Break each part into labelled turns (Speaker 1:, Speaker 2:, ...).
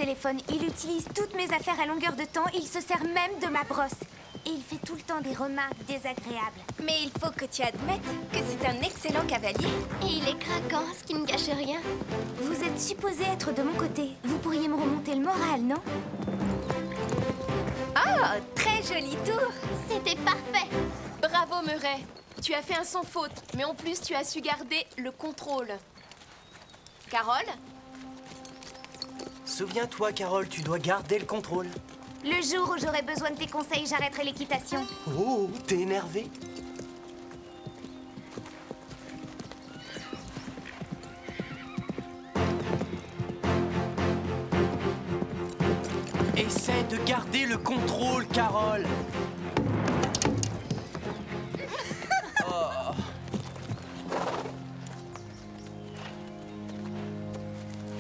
Speaker 1: téléphone. Il utilise toutes mes affaires à longueur de temps. Il se sert même de ma brosse. Et il fait tout le temps des remarques désagréables.
Speaker 2: Mais il faut que tu admettes que c'est un excellent cavalier.
Speaker 3: Et il est craquant, ce qui ne gâche rien.
Speaker 1: Vous êtes supposé être de mon côté. Vous pourriez me remonter le moral, non?
Speaker 2: Oh, très joli tour.
Speaker 3: C'était parfait.
Speaker 4: Bravo, Murray. Tu as fait un sans faute, mais en plus, tu as su garder le contrôle. Carole?
Speaker 5: Souviens-toi, Carole, tu dois garder le contrôle.
Speaker 1: Le jour où j'aurai besoin de tes conseils, j'arrêterai l'équitation.
Speaker 5: Oh, t'es énervé? Essaie de garder le contrôle, Carole. Oh.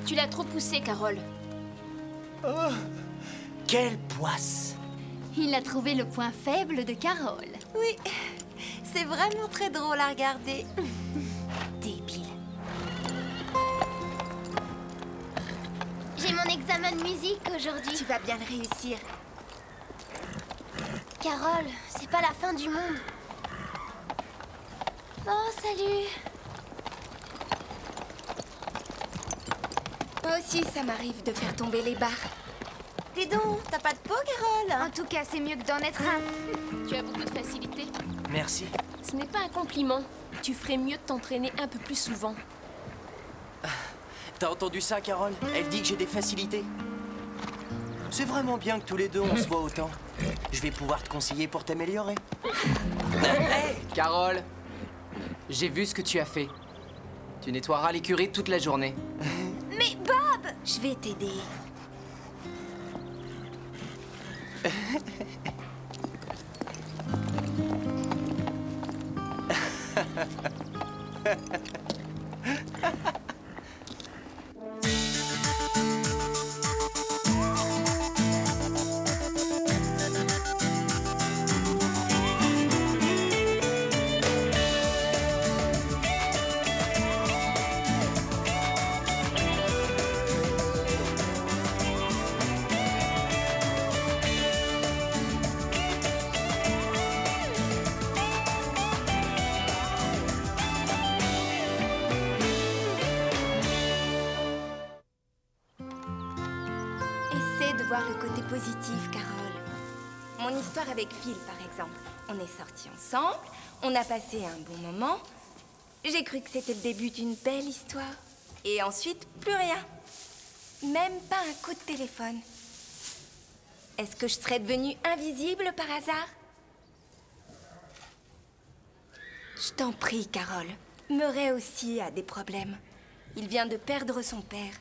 Speaker 4: Tu l'as trop poussé, Carole.
Speaker 5: Oh. Quelle poisse!
Speaker 3: Il a trouvé le point faible de Carole.
Speaker 2: Oui, c'est vraiment très drôle à regarder.
Speaker 1: Débile.
Speaker 3: J'ai mon examen de musique aujourd'hui.
Speaker 2: Tu vas bien le réussir.
Speaker 3: Carole, c'est pas la fin du monde. Oh, salut.
Speaker 2: Moi aussi, ça m'arrive de faire tomber les barres. Dis donc, t'as pas de peau, Carole?
Speaker 1: En tout cas, c'est mieux que d'en être un.
Speaker 4: Tu as beaucoup de facilité.
Speaker 5: Merci.
Speaker 4: Ce n'est pas un compliment. Tu ferais mieux de t'entraîner un peu plus souvent.
Speaker 5: T'as entendu ça, Carole? Elle dit que j'ai des facilités. C'est vraiment bien que tous les deux, on se voit autant. Je vais pouvoir te conseiller pour t'améliorer. Hey!
Speaker 6: Carole, j'ai vu ce que tu as fait. Tu nettoieras l'écurie toute la journée.
Speaker 1: Mais Bob!
Speaker 2: Je vais t'aider. Essaie de voir le côté positif, Carole. Mon histoire avec Phil, par exemple. On est sortis ensemble, on a passé un bon moment. J'ai cru que c'était le début d'une belle histoire. Et ensuite, plus rien. Même pas un coup de téléphone. Est-ce que je serais devenue invisible par hasard? Je t'en prie, Carole. Murray aussi a des problèmes. Il vient de perdre son père.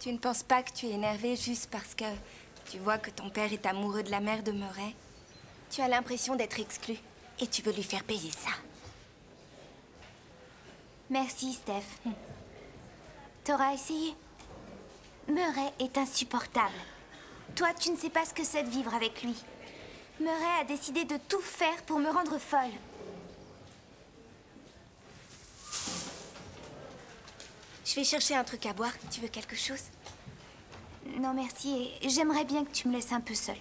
Speaker 2: Tu ne penses pas que tu es énervée juste parce que tu vois que ton père est amoureux de la mère de Murray? Tu as l'impression d'être exclue et tu veux lui faire payer ça.
Speaker 1: Merci, Steph. T'auras essayé? Murray est insupportable. Toi, tu ne sais pas ce que c'est de vivre avec lui. Murray a décidé de tout faire pour me rendre folle.
Speaker 2: Je vais chercher un truc à boire. Tu veux quelque chose?
Speaker 1: Non, merci. Et j'aimerais bien que tu me laisses un peu seule.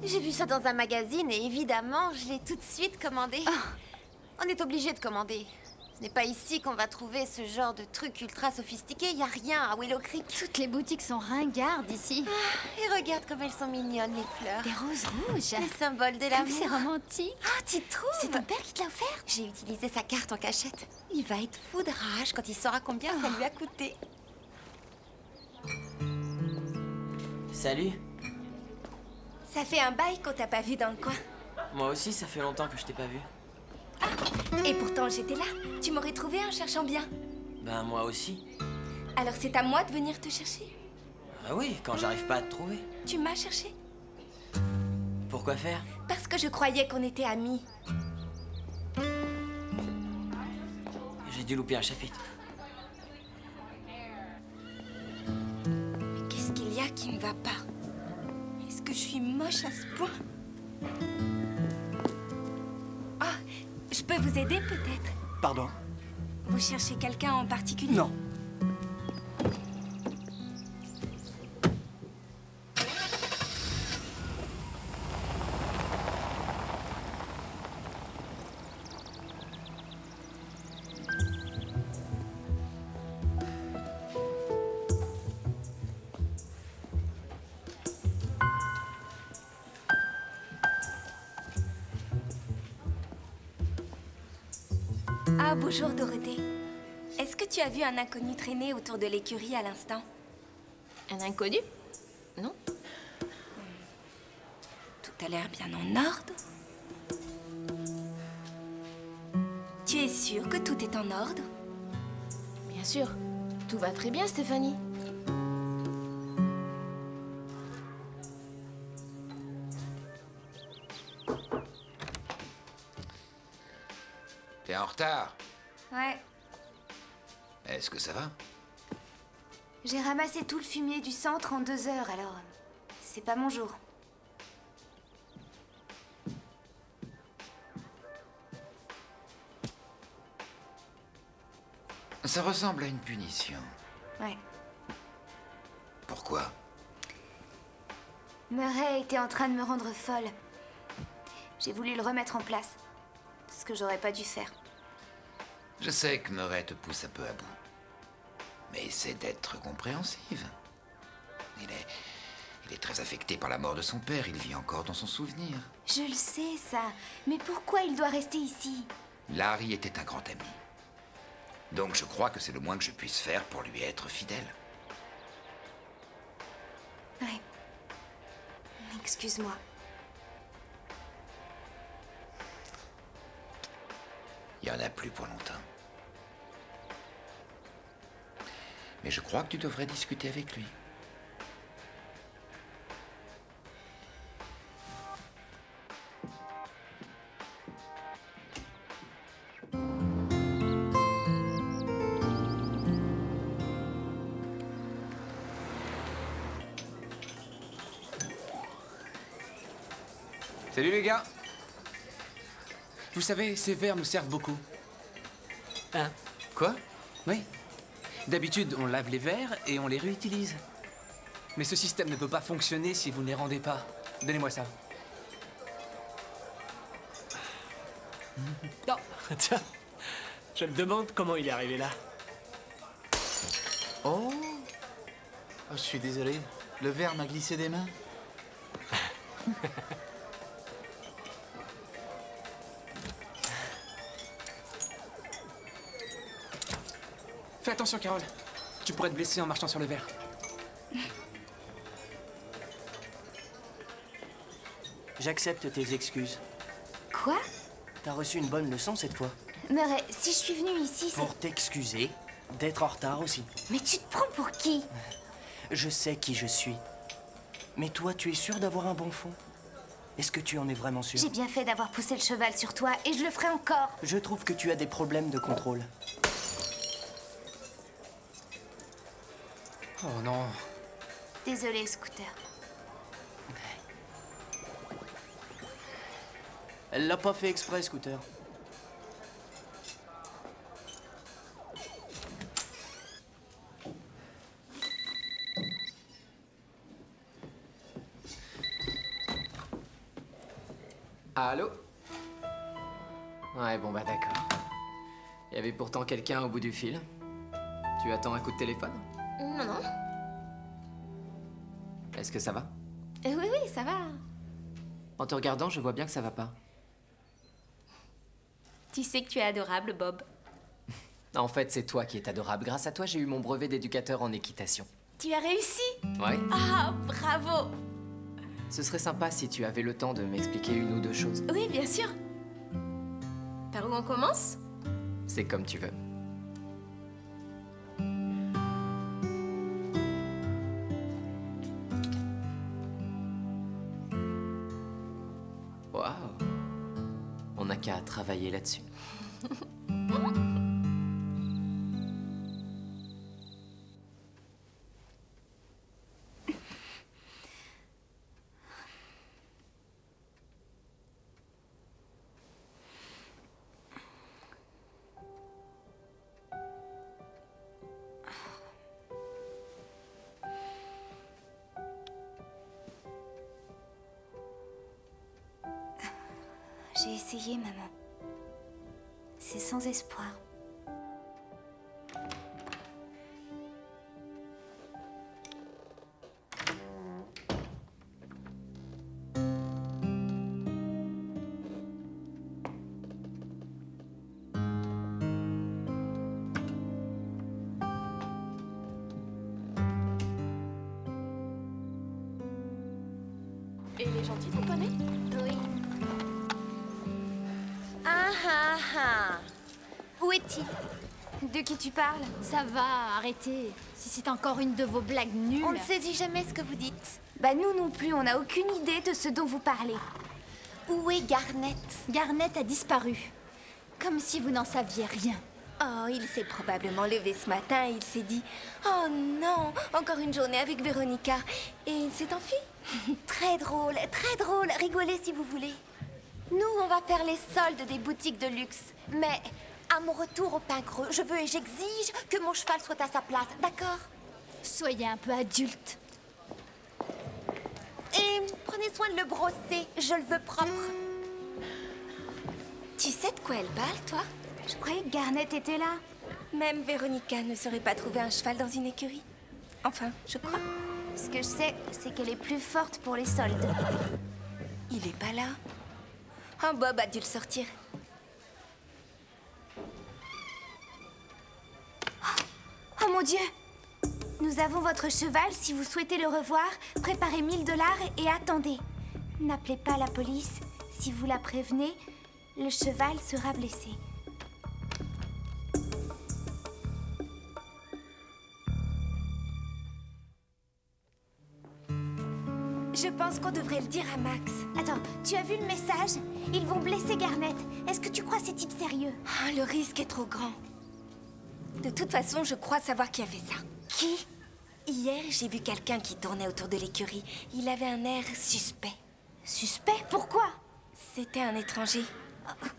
Speaker 2: J'ai vu ça dans un magazine et évidemment, je l'ai tout de suite commandé. On est obligé de commander. Ce n'est pas ici qu'on va trouver ce genre de truc ultra sophistiqué. Il n'y a rien à Willow Creek.
Speaker 3: Toutes les boutiques sont ringardes ici.
Speaker 2: Et regarde comme elles sont mignonnes, les fleurs.
Speaker 3: Des roses rouges.
Speaker 2: Les symboles de
Speaker 3: Comme
Speaker 2: l'amour.
Speaker 3: c'est romantique.
Speaker 2: Ah, tu trouves?
Speaker 3: C'est ton père qui te l'a offert?
Speaker 2: J'ai utilisé sa carte en cachette. Il va être fou de rage quand il saura combien ça lui a coûté.
Speaker 7: Salut.
Speaker 2: Ça fait un bail qu'on t'a pas vu dans le coin.
Speaker 7: Moi aussi, ça fait longtemps que je t'ai pas vu.
Speaker 2: Et pourtant, j'étais là. Tu m'aurais trouvé en cherchant bien.
Speaker 7: Ben, moi aussi.
Speaker 2: Alors c'est à moi de venir te chercher?
Speaker 7: Ah oui, quand j'arrive pas à te trouver.
Speaker 2: Tu m'as cherché?
Speaker 7: Pourquoi faire?
Speaker 2: Parce que je croyais qu'on était amis.
Speaker 7: J'ai dû louper un chapitre.
Speaker 2: Mais qu'est-ce qu'il y a qui ne va pas? Est-ce que je suis moche à ce point? Ah, je peux vous aider peut-être?
Speaker 5: Pardon?
Speaker 2: Vous cherchez quelqu'un en particulier?
Speaker 5: Non.
Speaker 2: Ah, bonjour Dorothée. Est-ce que tu as vu un inconnu traîner autour de l'écurie à l'instant?
Speaker 4: Un inconnu? Non.
Speaker 2: Tout a l'air bien en ordre. Tu es sûre que tout est en ordre?
Speaker 4: Bien sûr. Tout va très bien, Stéphanie.
Speaker 8: T'es en retard.
Speaker 1: Ouais.
Speaker 8: Est-ce que ça va?
Speaker 1: J'ai ramassé tout le fumier du centre en 2 heures, alors... C'est pas mon jour.
Speaker 8: Ça ressemble à une punition.
Speaker 1: Ouais.
Speaker 8: Pourquoi?
Speaker 1: Murray était en train de me rendre folle. J'ai voulu le remettre en place. Ce que j'aurais pas dû faire.
Speaker 8: Je sais que Murray te pousse un peu à bout. Mais essaie d'être compréhensive. Il est très affecté par la mort de son père. Il vit encore dans son souvenir.
Speaker 1: Je le sais, ça. Mais pourquoi il doit rester ici?
Speaker 8: Larry était un grand ami. Donc je crois que c'est le moins que je puisse faire pour lui être fidèle.
Speaker 1: Ouais. Excuse-moi.
Speaker 8: Il y en a plus pour longtemps. Mais je crois que tu devrais discuter avec lui.
Speaker 9: Salut les gars. Vous savez, ces verres nous servent beaucoup.
Speaker 6: Hein?
Speaker 9: Quoi? Oui. D'habitude, on lave les verres et on les réutilise. Mais ce système ne peut pas fonctionner si vous ne les rendez pas. Donnez-moi ça.
Speaker 10: Non, tiens, je me demande comment il est arrivé là.
Speaker 11: Oh, je suis désolé. Le verre m'a glissé des mains.
Speaker 9: Fais attention, Carole. Tu pourrais te blesser en marchant sur le verre.
Speaker 5: J'accepte tes excuses.
Speaker 1: Quoi?
Speaker 5: T'as reçu une bonne leçon cette fois.
Speaker 1: Murray, si je suis venue ici, c'est...
Speaker 5: Pour t'excuser, d'être en retard aussi.
Speaker 1: Mais tu te prends pour qui?
Speaker 5: Je sais qui je suis. Mais toi, tu es sûr d'avoir un bon fond? Est-ce que tu en es vraiment sûr?
Speaker 1: J'ai bien fait d'avoir poussé le cheval sur toi et je le ferai encore.
Speaker 5: Je trouve que tu as des problèmes de contrôle.
Speaker 9: Oh non.
Speaker 1: Désolée, Scooter.
Speaker 5: Elle l'a pas fait exprès, Scooter.
Speaker 6: Allô? Ouais, bon bah d'accord. Il y avait pourtant quelqu'un au bout du fil. Tu attends un coup de téléphone?
Speaker 4: Non, non.
Speaker 6: Est-ce que ça va?
Speaker 4: Oui, oui, ça va.
Speaker 6: En te regardant, je vois bien que ça va pas.
Speaker 4: Tu sais que tu es adorable, Bob.
Speaker 6: En fait, c'est toi qui es adorable. Grâce à toi, j'ai eu mon brevet d'éducateur en équitation.
Speaker 4: Tu as réussi?
Speaker 6: Ouais.
Speaker 4: Ah, bravo!
Speaker 6: Ce serait sympa si tu avais le temps de m'expliquer une ou deux choses.
Speaker 4: Oui, bien sûr. Par où on commence?
Speaker 6: C'est comme tu veux. Waouh. On n'a qu'à travailler là-dessus.
Speaker 1: J'ai essayé, maman. C'est sans espoir.
Speaker 4: Et il est gentil, ton poney?
Speaker 1: Oui.
Speaker 2: Ah ah ah.
Speaker 1: Où est-il? De qui tu parles?
Speaker 3: Ça va, arrêtez. Si c'est encore une de vos blagues nulles.
Speaker 1: On ne saisit jamais ce que vous dites. Bah nous non plus, on n'a aucune idée de ce dont vous parlez. Où est Garnet?
Speaker 3: Garnet a disparu. Comme si vous n'en saviez rien.
Speaker 2: Oh, il s'est probablement levé ce matin et il s'est dit « Oh non, encore une journée avec Véronica » et il s'est enfui.
Speaker 1: Très drôle, rigolez si vous voulez.
Speaker 2: Nous, on va faire les soldes des boutiques de luxe.
Speaker 1: Mais à mon retour au Pain Creux, je veux et j'exige que mon cheval soit à sa place, d'accord?
Speaker 3: Soyez un peu adulte.
Speaker 1: Et prenez soin de le brosser, je le veux propre.
Speaker 2: Tu sais de quoi elle parle, toi?
Speaker 1: Je croyais que Garnet était là.
Speaker 2: Même Véronica ne saurait pas trouver un cheval dans une écurie. Enfin, je crois.
Speaker 1: Ce que je sais, c'est qu'elle est plus forte pour les soldes.
Speaker 2: Il est pas là. Oh, Bob a dû le sortir.
Speaker 1: Oh mon Dieu! Nous avons votre cheval. Si vous souhaitez le revoir, préparez 1000 $ et attendez. N'appelez pas la police. Si vous la prévenez, le cheval sera blessé.
Speaker 2: Je pense qu'on devrait le dire à Max.
Speaker 1: Attends, tu as vu le message? Ils vont blesser Garnet. Est-ce que tu crois ces types sérieux?
Speaker 2: Oh, le risque est trop grand. De toute façon, je crois savoir qui a fait ça.
Speaker 1: Qui?
Speaker 2: Hier, j'ai vu quelqu'un qui tournait autour de l'écurie. Il avait un air suspect.
Speaker 1: Suspect? Pourquoi?
Speaker 2: C'était un étranger.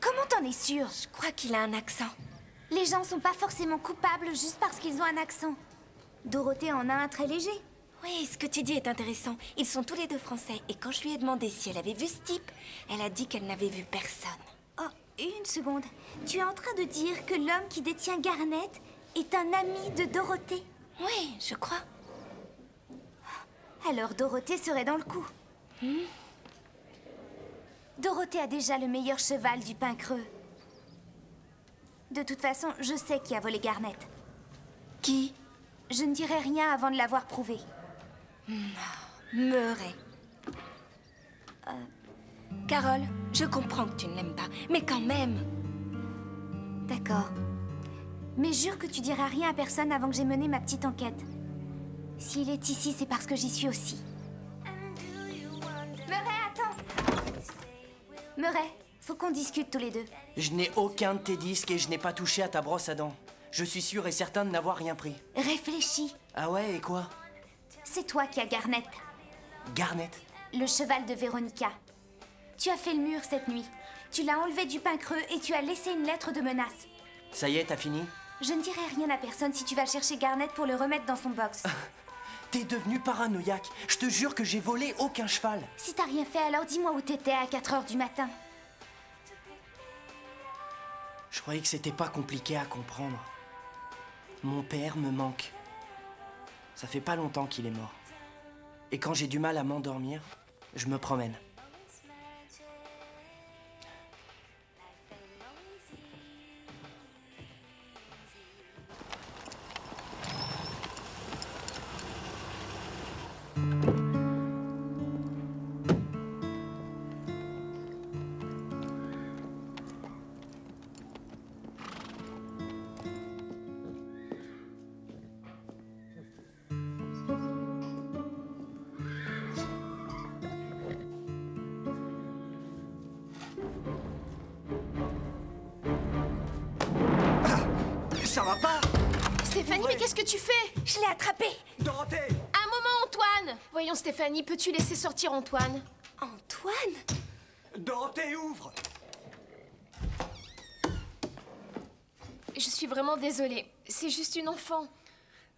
Speaker 1: Comment t'en es sûre?
Speaker 2: Je crois qu'il a un accent.
Speaker 1: Les gens sont pas forcément coupables juste parce qu'ils ont un accent. Dorothée en a un très léger.
Speaker 2: Oui, ce que tu dis est intéressant. Ils sont tous les deux français. Et quand je lui ai demandé si elle avait vu ce type, elle a dit qu'elle n'avait vu personne.
Speaker 1: Oh, une seconde. Tu es en train de dire que l'homme qui détient Garnet est un ami de Dorothée?
Speaker 2: Oui, je crois.
Speaker 1: Alors Dorothée serait dans le coup. Dorothée a déjà le meilleur cheval du Pain Creux. De toute façon, je sais qui a volé Garnet.
Speaker 2: Qui?
Speaker 1: Je ne dirai rien avant de l'avoir prouvé.
Speaker 2: Murray. Carole, je comprends que tu ne l'aimes pas, mais quand même.
Speaker 1: D'accord. Mais jure que tu diras rien à personne avant que j'ai mené ma petite enquête. S'il est ici, c'est parce que j'y suis aussi. Murray, attends! Murray, faut qu'on discute tous les deux.
Speaker 5: Je n'ai aucun de tes disques et je n'ai pas touché à ta brosse à dents. Je suis sûr et certain de n'avoir rien pris.
Speaker 1: Réfléchis.
Speaker 5: Ah ouais, et quoi?
Speaker 1: C'est toi qui as Garnet.
Speaker 5: Garnet?
Speaker 1: Le cheval de Véronica. Tu as fait le mur cette nuit. Tu l'as enlevé du Pain Creux et tu as laissé une lettre de menace.
Speaker 5: Ça y est, t'as fini?
Speaker 1: Je ne dirai rien à personne si tu vas chercher Garnet pour le remettre dans son box.
Speaker 5: T'es devenu paranoïaque. Je te jure que j'ai volé aucun cheval.
Speaker 1: Si t'as rien fait, alors dis-moi où t'étais à 4 h du matin.
Speaker 5: Je croyais que c'était pas compliqué à comprendre. Mon père me manque. Ça fait pas longtemps qu'il est mort. Et quand j'ai du mal à m'endormir, je me promène.
Speaker 12: Ça va pas?
Speaker 4: Stéphanie, mais qu'est-ce que tu fais?
Speaker 2: Je l'ai attrapé.
Speaker 12: Dorothée!
Speaker 4: Un moment, Antoine! Voyons, Stéphanie, peux-tu laisser sortir Antoine?
Speaker 2: Antoine?
Speaker 12: Dorothée, ouvre!
Speaker 4: Je suis vraiment désolée. C'est juste une enfant.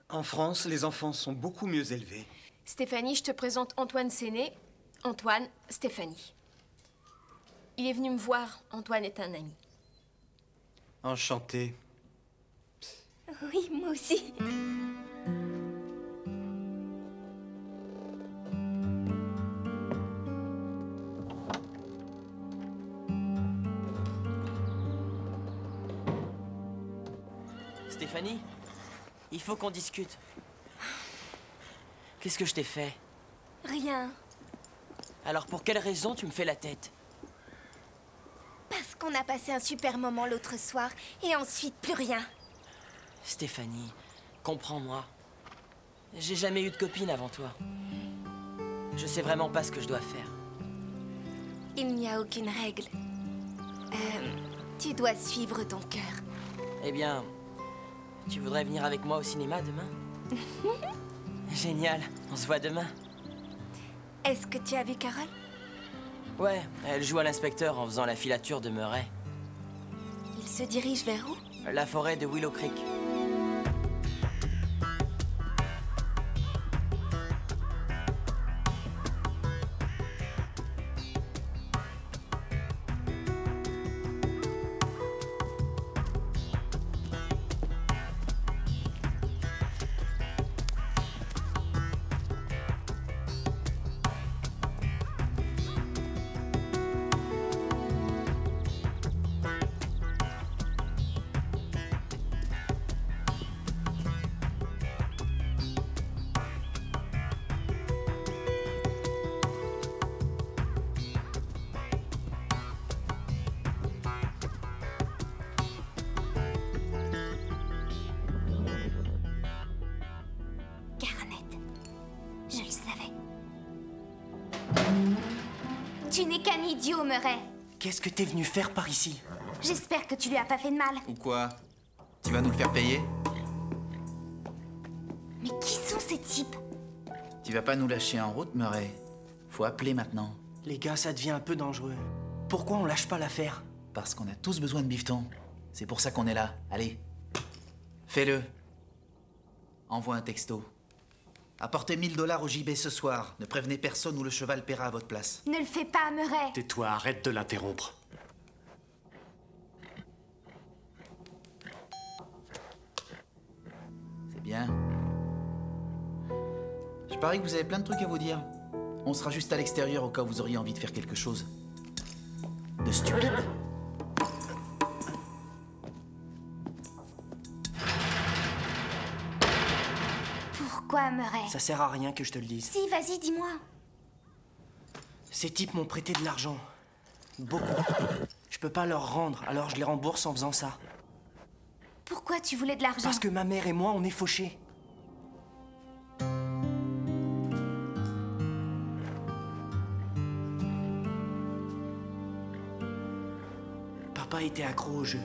Speaker 12: En France, les enfants sont beaucoup mieux élevés.
Speaker 4: Stéphanie, je te présente Antoine Séné. Antoine, Stéphanie. Il est venu me voir. Antoine est un ami.
Speaker 12: Enchanté.
Speaker 2: Oui, moi aussi.
Speaker 7: Stéphanie, il faut qu'on discute. Qu'est-ce que je t'ai fait?
Speaker 2: Rien.
Speaker 7: Alors pour quelle raison tu me fais la tête?
Speaker 2: Parce qu'on a passé un super moment l'autre soir et ensuite plus rien.
Speaker 7: Stéphanie, comprends-moi. J'ai jamais eu de copine avant toi. Je sais vraiment pas ce que je dois faire.
Speaker 2: Il n'y a aucune règle. Tu dois suivre ton cœur.
Speaker 7: Eh bien, tu voudrais venir avec moi au cinéma demain? Génial, on se voit demain.
Speaker 2: Est-ce que tu as vu Carole?
Speaker 7: Ouais, elle joue à l'inspecteur en faisant la filature de Murray.
Speaker 2: Il se dirige vers où?
Speaker 7: La forêt de Willow Creek.
Speaker 1: Tu n'es qu'un idiot, Murray.
Speaker 5: Qu'est-ce que t'es venu faire par ici?
Speaker 1: J'espère que tu lui as pas fait de mal.
Speaker 11: Ou quoi? Tu vas nous le faire payer?
Speaker 1: Mais qui sont ces types?
Speaker 11: Tu vas pas nous lâcher en route, Murray. Faut appeler maintenant.
Speaker 5: Les gars, ça devient un peu dangereux. Pourquoi on lâche pas l'affaire?
Speaker 11: Parce qu'on a tous besoin de bifton. C'est pour ça qu'on est là. Allez. Fais-le. Envoie un texto. Apportez 1000 $ au JB ce soir. Ne prévenez personne ou le cheval paiera à votre place.
Speaker 1: Ne le fais pas, Murray.
Speaker 10: Tais-toi, arrête de l'interrompre.
Speaker 11: C'est bien. Je parie que vous avez plein de trucs à vous dire. On sera juste à l'extérieur au cas où vous auriez envie de faire quelque chose de stupide.
Speaker 1: Pourquoi, Murray?
Speaker 5: Ça sert à rien que je te le dise.
Speaker 1: Si, vas-y, dis-moi.
Speaker 5: Ces types m'ont prêté de l'argent. Beaucoup. Je peux pas leur rendre, alors je les rembourse en faisant ça.
Speaker 1: Pourquoi tu voulais de l'argent?
Speaker 5: Parce que ma mère et moi, on est fauchés. Papa était accro au jeu.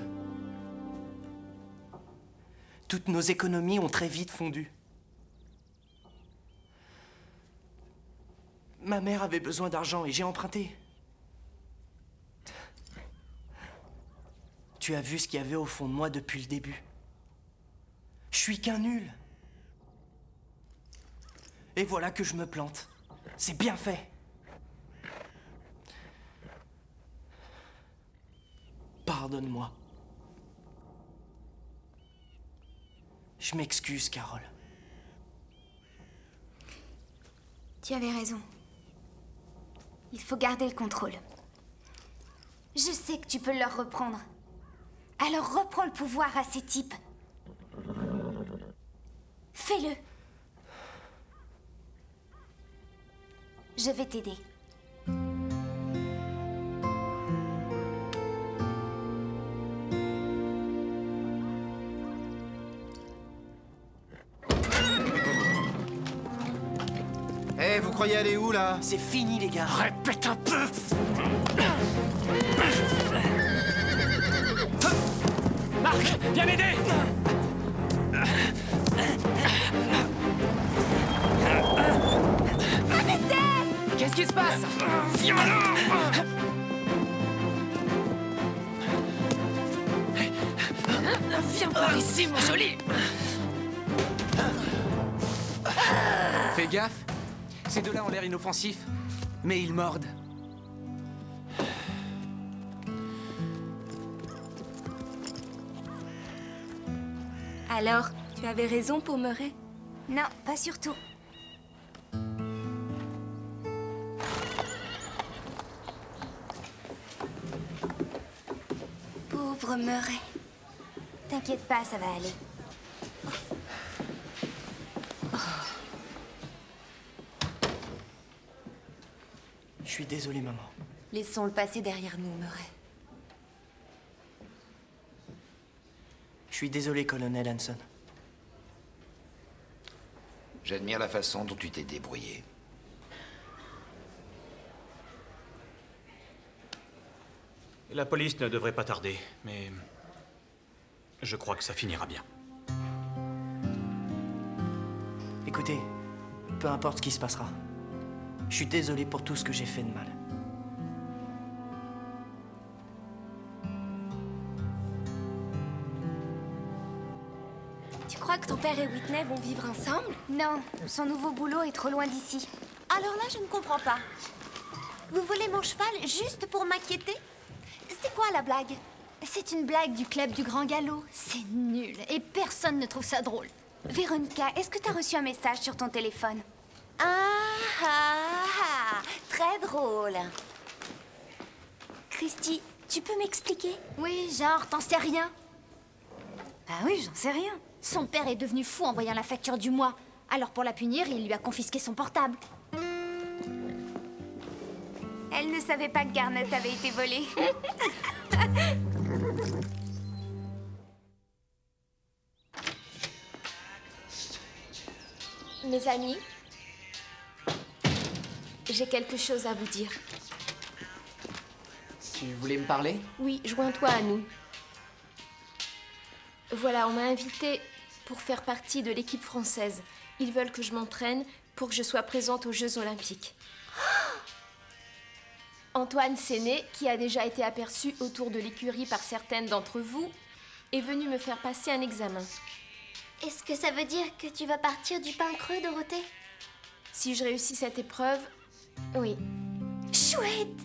Speaker 5: Toutes nos économies ont très vite fondu. Ma mère avait besoin d'argent et j'ai emprunté. Tu as vu ce qu'il y avait au fond de moi depuis le début. Je suis qu'un nul. Et voilà que je me plante. C'est bien fait. Pardonne-moi. Je m'excuse, Carole.
Speaker 1: Tu avais raison. Il faut garder le contrôle. Je sais que tu peux leur reprendre. Alors reprends le pouvoir à ces types. Fais-le. Je vais t'aider.
Speaker 11: Eh, vous croyez aller où, là?
Speaker 5: C'est fini, les gars.
Speaker 10: Répète un peu. Marc, viens m'aider.
Speaker 1: Arrêtez!
Speaker 6: Qu'est-ce qui se passe?
Speaker 10: Viens là.
Speaker 6: Viens par ici, mon joli. Fais gaffe. Ces deux-là ont l'air inoffensifs, mais ils mordent.
Speaker 2: Alors, tu avais raison pour Murray?
Speaker 1: Non, pas surtout.
Speaker 2: Pauvre Murray.
Speaker 1: T'inquiète pas, ça va aller.
Speaker 5: Je suis désolé, maman.
Speaker 2: Laissons le passé derrière nous, Murray.
Speaker 5: Je suis désolé, colonel Hanson.
Speaker 8: J'admire la façon dont tu t'es débrouillé.
Speaker 12: La police ne devrait pas tarder, mais je crois que ça finira bien.
Speaker 5: Écoutez, peu importe ce qui se passera, je suis désolé pour tout ce que j'ai fait de mal.
Speaker 2: Tu crois que ton père et Whitney vont vivre ensemble?
Speaker 1: Non, son nouveau boulot est trop loin d'ici.
Speaker 3: Alors là, je ne comprends pas. Vous volez mon cheval juste pour m'inquiéter? C'est quoi la blague?
Speaker 1: C'est une blague du club du Grand Galop. C'est nul et personne ne trouve ça drôle. Véronica, est-ce que t'as reçu un message sur ton téléphone?
Speaker 3: Très drôle.
Speaker 1: Christy, tu peux m'expliquer?
Speaker 3: Oui, genre, t'en sais rien?
Speaker 1: Ah oui, j'en sais rien.
Speaker 3: Son père est devenu fou en voyant la facture du mois. Alors pour la punir, il lui a confisqué son portable.
Speaker 1: Elle ne savait pas que Garnet avait été volée.
Speaker 4: Mes amis, j'ai quelque chose à vous dire.
Speaker 6: Tu voulais me parler?
Speaker 4: Oui, joins-toi à nous. Voilà, on m'a invitée pour faire partie de l'équipe française. Ils veulent que je m'entraîne pour que je sois présente aux Jeux Olympiques. Antoine Séné, qui a déjà été aperçu autour de l'écurie par certaines d'entre vous, est venu me faire passer un examen.
Speaker 3: Est-ce que ça veut dire que tu vas partir du pain creux, Dorothée?
Speaker 4: Si je réussis cette épreuve, oui.
Speaker 3: Chouette!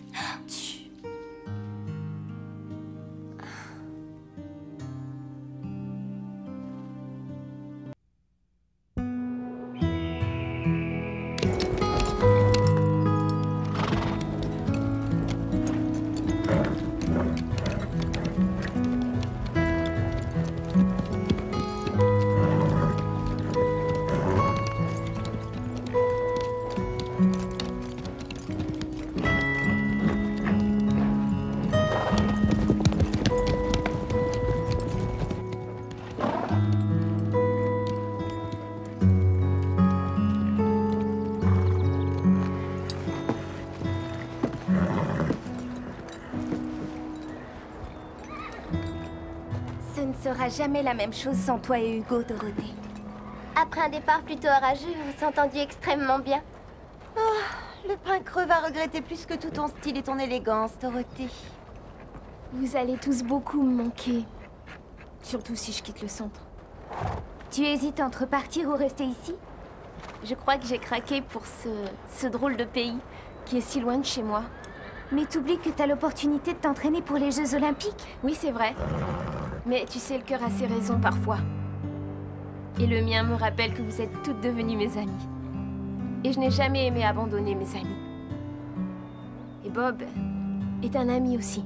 Speaker 2: Ce ne sera jamais la même chose sans toi et Hugo, Dorothée.
Speaker 3: Après un départ plutôt orageux, vous s'est entendu extrêmement bien.
Speaker 13: Oh, le pain creux va regretter plus que tout ton style et ton élégance, Dorothée.
Speaker 4: Vous allez tous beaucoup me manquer. Surtout si je quitte le centre.
Speaker 1: Tu hésites entre partir ou rester ici?
Speaker 4: Je crois que j'ai craqué pour ce drôle de pays qui est si loin de chez moi.
Speaker 1: Mais t'oublies que t'as l'opportunité de t'entraîner pour les Jeux Olympiques?
Speaker 4: Oui, c'est vrai. Mais tu sais, le cœur a ses raisons parfois. Et le mien me rappelle que vous êtes toutes devenues mes amies. Et je n'ai jamais aimé abandonner mes amis. Et Bob est un ami aussi.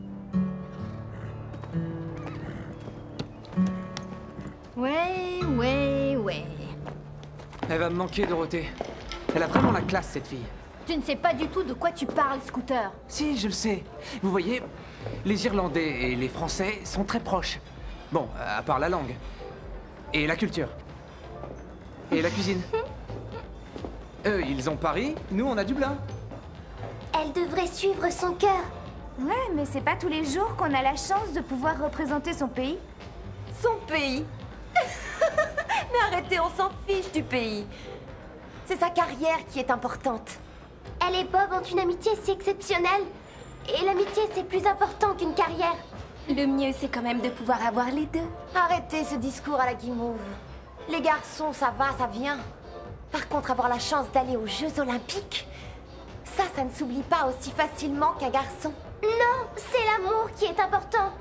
Speaker 3: Ouais.
Speaker 9: Elle va me manquer, Dorothée. Elle a vraiment la classe, cette fille.
Speaker 3: Tu ne sais pas du tout de quoi tu parles, Scooter.
Speaker 9: Si, je le sais. Vous voyez, les Irlandais et les Français sont très proches. Bon, à part la langue. Et la culture. Et la cuisine. Eux, ils ont Paris, nous, on a Dublin.
Speaker 3: Elle devrait suivre son cœur.
Speaker 1: Ouais, mais c'est pas tous les jours qu'on a la chance de pouvoir représenter son pays.
Speaker 13: Son pays? Mais arrêtez, on s'en fiche du pays. C'est sa carrière qui est importante.
Speaker 3: Elle et Bob ont une amitié si exceptionnelle. Et l'amitié, c'est plus important qu'une carrière.
Speaker 2: Le mieux, c'est quand même de pouvoir avoir les deux.
Speaker 13: Arrêtez ce discours à la guimauve. Les garçons, ça va, ça vient. Par contre, avoir la chance d'aller aux Jeux Olympiques, ça ne s'oublie pas aussi facilement qu'un garçon.
Speaker 3: Non, c'est l'amour qui est important.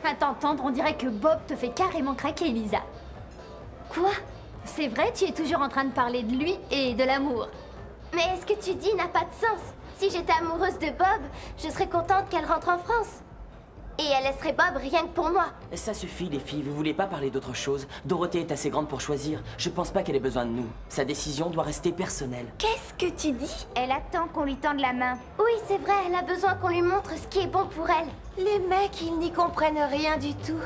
Speaker 1: À t'entendre, on dirait que Bob te fait carrément craquer, Elisa.
Speaker 3: Quoi? C'est vrai, tu es toujours en train de parler de lui et de l'amour.
Speaker 13: Mais ce que tu dis n'a pas de sens. Si j'étais amoureuse de Bob, je serais contente qu'elle rentre en France. Et elle laisserait Bob rien que pour moi.
Speaker 7: Ça suffit, les filles. Vous voulez pas parler d'autre chose? Dorothée est assez grande pour choisir. Je pense pas qu'elle ait besoin de nous. Sa décision doit rester personnelle.
Speaker 1: Qu'est-ce que tu dis? Elle attend qu'on lui tende la main.
Speaker 13: Oui, c'est vrai, elle a besoin qu'on lui montre ce qui est bon pour elle. Les mecs, ils n'y comprennent rien du tout.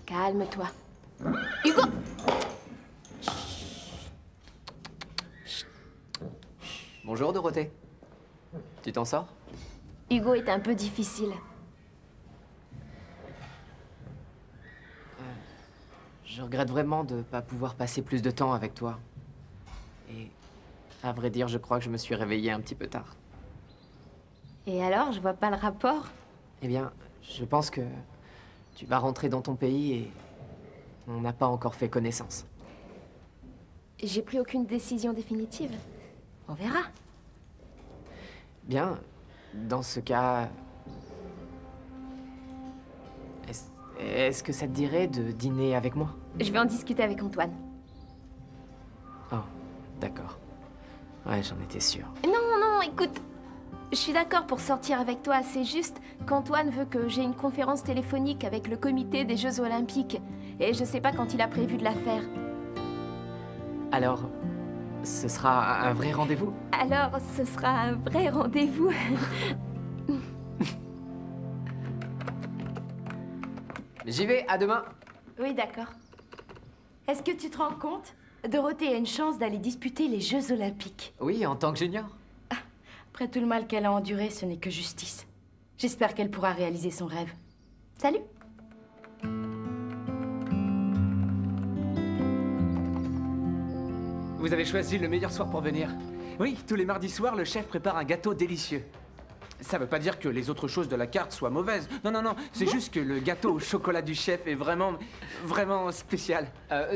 Speaker 4: Calme-toi. Hugo!
Speaker 6: Bonjour Dorothée. Tu t'en sors?
Speaker 4: Hugo est un peu difficile.
Speaker 6: Je regrette vraiment de ne pas pouvoir passer plus de temps avec toi. Et à vrai dire, je crois que je me suis réveillée un petit peu tard.
Speaker 4: Et alors, je vois pas le rapport.
Speaker 6: Eh bien, je pense que tu vas rentrer dans ton pays et on n'a pas encore fait connaissance.
Speaker 4: J'ai pris aucune décision définitive. On verra.
Speaker 6: Bien, dans ce cas... Est-ce que ça te dirait de dîner avec moi?
Speaker 4: Je vais en discuter avec Antoine.
Speaker 6: Oh, d'accord. Ouais, j'en étais sûre.
Speaker 4: Non, non, écoute. Je suis d'accord pour sortir avec toi, c'est juste qu'Antoine veut que j'ai une conférence téléphonique avec le comité des Jeux Olympiques. Et je sais pas quand il a prévu de la faire.
Speaker 6: Alors, ce sera un vrai rendez-vous?
Speaker 4: Alors, ce sera un vrai rendez-vous.
Speaker 6: J'y vais, à demain.
Speaker 14: Oui, d'accord. Est-ce que tu te rends compte? Dorothée a une chance d'aller disputer les Jeux Olympiques.
Speaker 6: Oui, en tant que junior.
Speaker 14: Après tout le mal qu'elle a enduré, ce n'est que justice. J'espère qu'elle pourra réaliser son rêve. Salut!
Speaker 9: Vous avez choisi le meilleur soir pour venir. Oui, tous les mardis soirs, le chef prépare un gâteau délicieux. Ça veut pas dire que les autres choses de la carte soient mauvaises. Non, non, non. C'est juste que le gâteau au chocolat du chef est vraiment, vraiment spécial.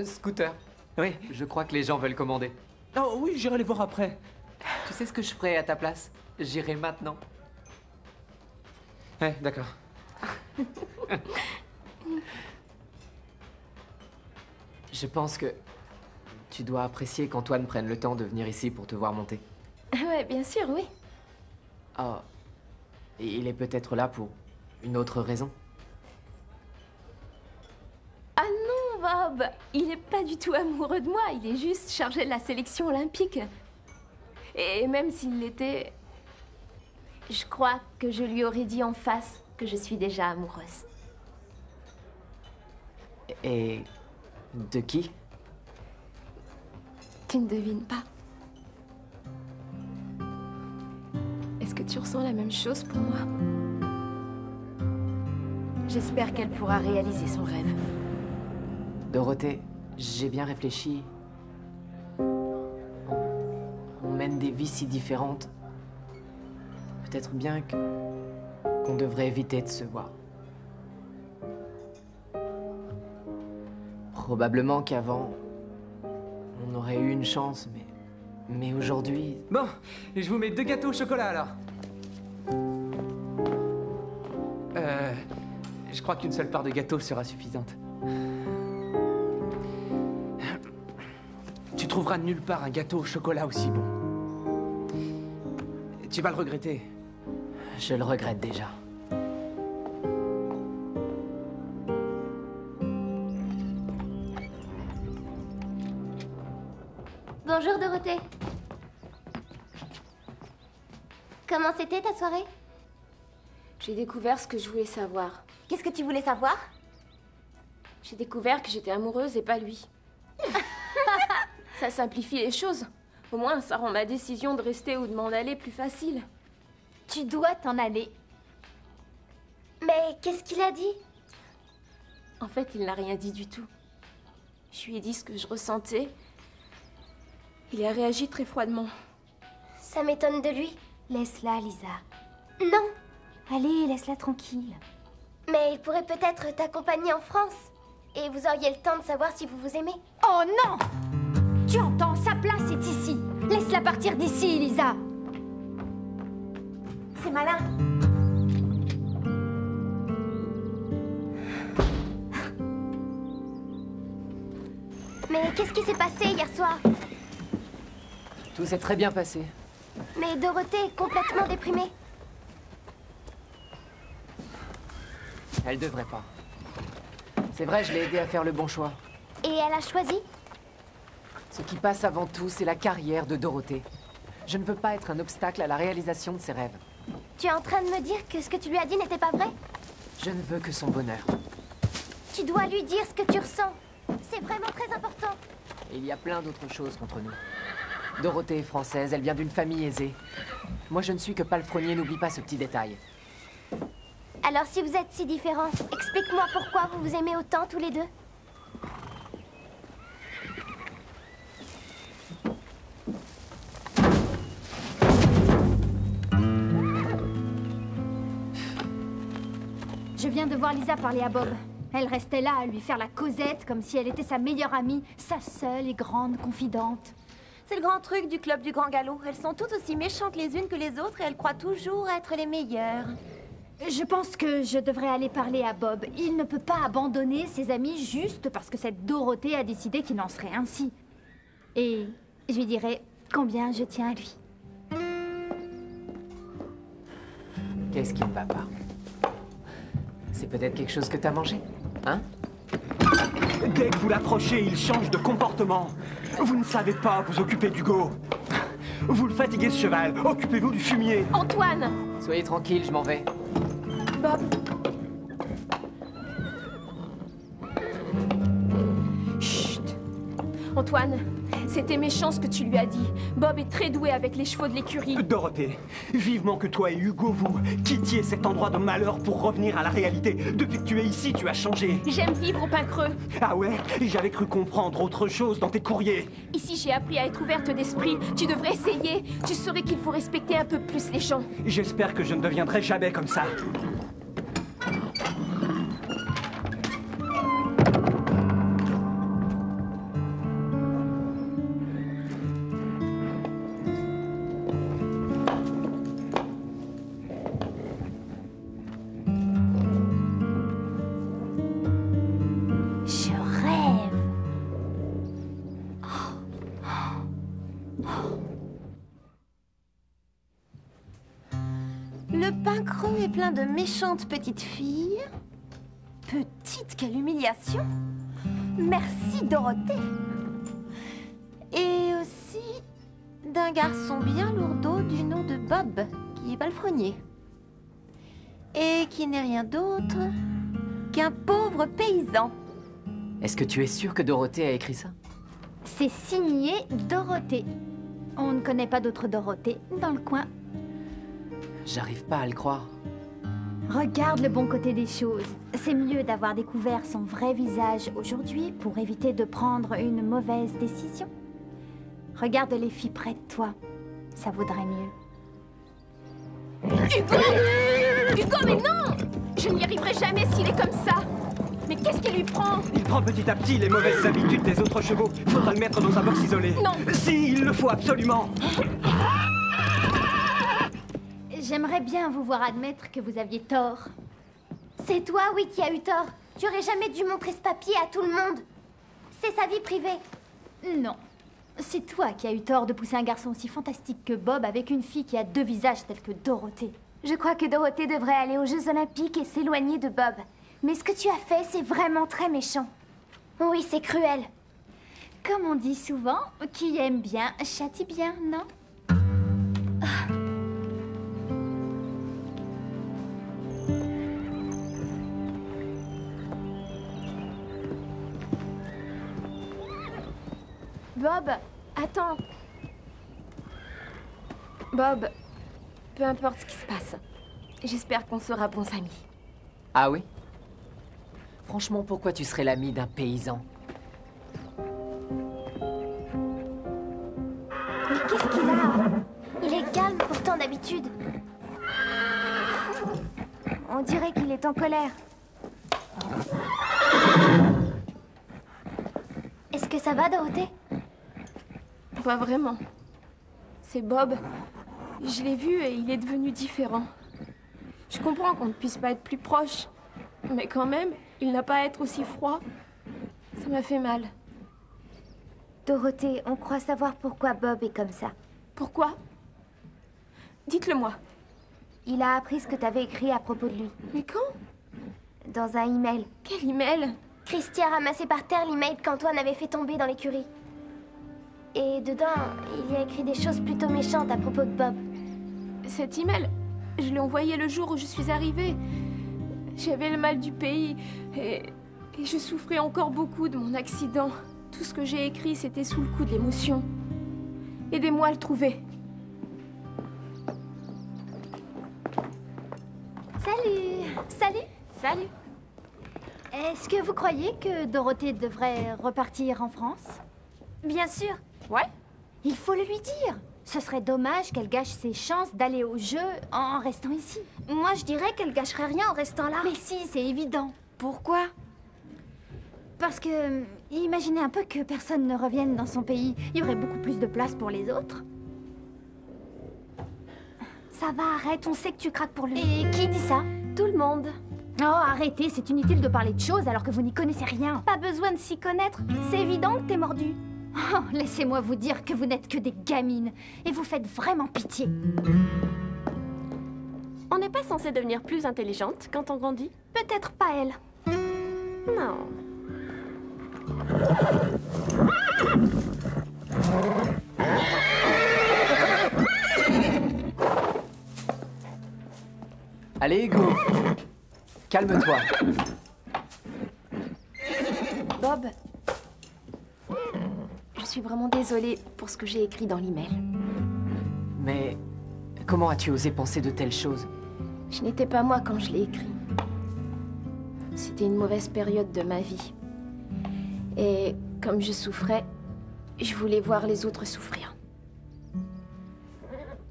Speaker 6: Scooter.
Speaker 9: Oui.
Speaker 6: Je crois que les gens veulent commander.
Speaker 9: Oh oui, j'irai les voir après.
Speaker 6: Tu sais ce que je ferais à ta place? J'irai maintenant.
Speaker 9: Ouais, d'accord.
Speaker 6: Je pense que tu dois apprécier qu'Antoine prenne le temps de venir ici pour te voir monter.
Speaker 4: Ouais, bien sûr, oui.
Speaker 6: Oh, et il est peut-être là pour une autre raison.
Speaker 4: Ah non, Bob! Il n'est pas du tout amoureux de moi, il est juste chargé de la sélection olympique. Et même s'il l'était, je crois que je lui aurais dit en face que je suis déjà amoureuse.
Speaker 6: Et de qui?
Speaker 4: Tu ne devines pas. Est-ce que tu ressens la même chose pour moi?
Speaker 14: J'espère qu'elle pourra réaliser son rêve.
Speaker 6: Dorothée, j'ai bien réfléchi. On mène des vies si différentes. Peut-être bien qu'on devrait éviter de se voir. Probablement qu'avant, on aurait eu une chance, mais aujourd'hui...
Speaker 9: Bon, je vous mets 2 gâteaux au chocolat alors. Je crois qu'une seule part de gâteau sera suffisante. Tu trouveras nulle part un gâteau au chocolat aussi bon. Tu vas le regretter.
Speaker 6: Je le regrette déjà.
Speaker 13: Bonjour Dorothée. Comment c'était ta soirée?
Speaker 4: J'ai découvert ce que je voulais savoir.
Speaker 13: Qu'est-ce que tu voulais savoir?
Speaker 4: J'ai découvert que j'étais amoureuse et pas lui. Ça simplifie les choses. Au moins, ça rend ma décision de rester ou de m'en aller plus facile.
Speaker 3: Tu dois t'en aller. Mais qu'est-ce qu'il a dit?
Speaker 4: En fait, il n'a rien dit du tout. Je lui ai dit ce que je ressentais. Il a réagi très froidement.
Speaker 3: Ça m'étonne de lui.
Speaker 1: Laisse-la, Lisa.
Speaker 3: Non.
Speaker 1: Allez, laisse-la tranquille.
Speaker 3: Mais il pourrait peut-être t'accompagner en France. Et vous auriez le temps de savoir si vous vous aimez.
Speaker 14: Oh non! Tu entends, sa place est ici. Laisse-la partir d'ici, Lisa.
Speaker 3: C'est malin. Mais qu'est-ce qui s'est passé hier soir?
Speaker 6: Tout s'est très bien passé.
Speaker 3: Mais Dorothée est complètement déprimée.
Speaker 6: Elle devrait pas. C'est vrai, je l'ai aidée à faire le bon choix.
Speaker 3: Et elle a choisi?
Speaker 6: Ce qui passe avant tout, c'est la carrière de Dorothée. Je ne veux pas être un obstacle à la réalisation de ses rêves.
Speaker 3: Tu es en train de me dire que ce que tu lui as dit n'était pas vrai?
Speaker 6: Je ne veux que son bonheur.
Speaker 3: Tu dois lui dire ce que tu ressens. C'est vraiment très important.
Speaker 6: Et il y a plein d'autres choses contre nous. Dorothée est française, elle vient d'une famille aisée. Moi, je ne suis que palefrenier, n'oublie pas ce petit détail.
Speaker 3: Alors si vous êtes si différents, explique-moi pourquoi vous vous aimez autant tous les deux.
Speaker 14: Je viens de voir Lisa parler à Bob. Elle restait là à lui faire la causette comme si elle était sa meilleure amie, sa seule et grande confidente.
Speaker 13: C'est le grand truc du club du Grand Galop. Elles sont toutes aussi méchantes les unes que les autres et elles croient toujours être les meilleures.
Speaker 14: Je pense que je devrais aller parler à Bob. Il ne peut pas abandonner ses amis juste parce que cette Dorothée a décidé qu'il en serait ainsi. Et je lui dirai combien je tiens à lui.
Speaker 6: Qu'est-ce qui ne va pas? C'est peut-être quelque chose que t'as mangé, hein?
Speaker 10: Dès que vous l'approchez, il change de comportement. Vous ne savez pas vous occuper d'Hugo. Vous le fatiguez, ce cheval. Occupez-vous du fumier.
Speaker 4: Antoine!
Speaker 6: Soyez tranquille, je m'en vais.
Speaker 4: Bob. Chut. Antoine, c'était méchant ce que tu lui as dit. Bob est très doué avec les chevaux de l'écurie.
Speaker 10: Dorothée, vivement que toi et Hugo, vous quittiez cet endroit de malheur pour revenir à la réalité. Depuis que tu es ici, tu as changé.
Speaker 4: J'aime vivre au Pin Creux.
Speaker 10: Ah ouais? J'avais cru comprendre autre chose dans tes courriers.
Speaker 4: Ici, j'ai appris à être ouverte d'esprit. Tu devrais essayer. Tu saurais qu'il faut respecter un peu plus les gens.
Speaker 10: J'espère que je ne deviendrai jamais comme ça.
Speaker 13: Le Pin Creux est plein de méchantes petites filles. Petite, quelle humiliation! Merci, Dorothée. Et aussi d'un garçon bien lourdeau du nom de Bob, qui est palefrenier. Et qui n'est rien d'autre qu'un pauvre paysan.
Speaker 6: Est-ce que tu es sûre que Dorothée a écrit ça?
Speaker 14: C'est signé Dorothée. On ne connaît pas d'autre Dorothée dans le coin.
Speaker 6: J'arrive pas à le croire.
Speaker 14: Regarde le bon côté des choses. C'est mieux d'avoir découvert son vrai visage aujourd'hui pour éviter de prendre une mauvaise décision. Regarde les filles près de toi. Ça vaudrait mieux.
Speaker 4: Hugo! Hugo, mais non! Je n'y arriverai jamais s'il est comme ça. Mais qu'est-ce qui lui prend?
Speaker 10: Il prend petit à petit les mauvaises habitudes des autres chevaux. Faudra le mettre dans un box isolé.
Speaker 4: Non!
Speaker 10: Si, il le faut absolument.
Speaker 14: J'aimerais bien vous voir admettre que vous aviez tort.
Speaker 3: C'est toi, oui, qui as eu tort. Tu aurais jamais dû montrer ce papier à tout le monde. C'est sa vie privée.
Speaker 14: Non. C'est toi qui as eu tort de pousser un garçon aussi fantastique que Bob avec une fille qui a deux visages tels que Dorothée.
Speaker 1: Je crois que Dorothée devrait aller aux Jeux Olympiques et s'éloigner de Bob. Mais ce que tu as fait, c'est vraiment très méchant.
Speaker 3: Oui, c'est cruel.
Speaker 14: Comme on dit souvent, qui aime bien, châtie bien, non?
Speaker 4: Bob, attends. Bob, peu importe ce qui se passe, j'espère qu'on sera bons amis.
Speaker 6: Ah oui? Franchement, pourquoi tu serais l'ami d'un paysan?
Speaker 1: Mais qu'est-ce qu'il a? Il est calme pourtant d'habitude. On dirait qu'il est en colère. Est-ce que ça va, Dorothée?
Speaker 4: Pas vraiment. C'est Bob. Je l'ai vu et il est devenu différent. Je comprends qu'on ne puisse pas être plus proche. Mais quand même, il n'a pas à être aussi froid. Ça m'a fait mal.
Speaker 1: Dorothée, on croit savoir pourquoi Bob est comme ça.
Speaker 4: Pourquoi? Dites-le moi.
Speaker 1: Il a appris ce que t'avais écrit à propos de lui.
Speaker 4: Mais quand?
Speaker 1: Dans un email.
Speaker 4: Quel email?
Speaker 1: Christy a ramassé par terre l'email qu'Antoine avait fait tomber dans l'écurie. Et dedans, il y a écrit des choses plutôt méchantes à propos de Bob.
Speaker 4: Cet email, je l'ai envoyé le jour où je suis arrivée. J'avais le mal du pays et je souffrais encore beaucoup de mon accident. Tout ce que j'ai écrit, c'était sous le coup de l'émotion. Aidez-moi à le trouver.
Speaker 14: Salut! Salut!
Speaker 4: Salut!
Speaker 14: Est-ce que vous croyez que Dorothée devrait repartir en France?
Speaker 1: Bien sûr.
Speaker 4: Ouais?
Speaker 14: Il faut le lui dire. Ce serait dommage qu'elle gâche ses chances d'aller au jeu en restant ici.
Speaker 1: Moi, je dirais qu'elle gâcherait rien en restant là.
Speaker 14: Mais si, c'est évident.
Speaker 1: Pourquoi?
Speaker 14: Parce que, imaginez un peu que personne ne revienne dans son pays. Il y aurait beaucoup plus de place pour les autres.
Speaker 1: Ça va, arrête, on sait que tu craques pour lui.
Speaker 14: Et qui dit ça?
Speaker 4: Tout le monde.
Speaker 14: Oh, arrêtez, c'est inutile de parler de choses alors que vous n'y connaissez rien.
Speaker 1: Pas besoin de s'y connaître. C'est évident que t'es mordu.
Speaker 14: Oh, laissez-moi vous dire que vous n'êtes que des gamines. Et vous faites vraiment pitié.
Speaker 4: On n'est pas censé devenir plus intelligente quand on grandit?
Speaker 1: Peut-être pas elle.
Speaker 4: Non.
Speaker 6: Allez, Hugo. Calme-toi.
Speaker 4: Bob. Je suis vraiment désolée pour ce que j'ai écrit dans l'email.
Speaker 6: Mais comment as-tu osé penser de telles choses?
Speaker 4: Je n'étais pas moi quand je l'ai écrit. C'était une mauvaise période de ma vie. Et comme je souffrais, je voulais voir les autres souffrir.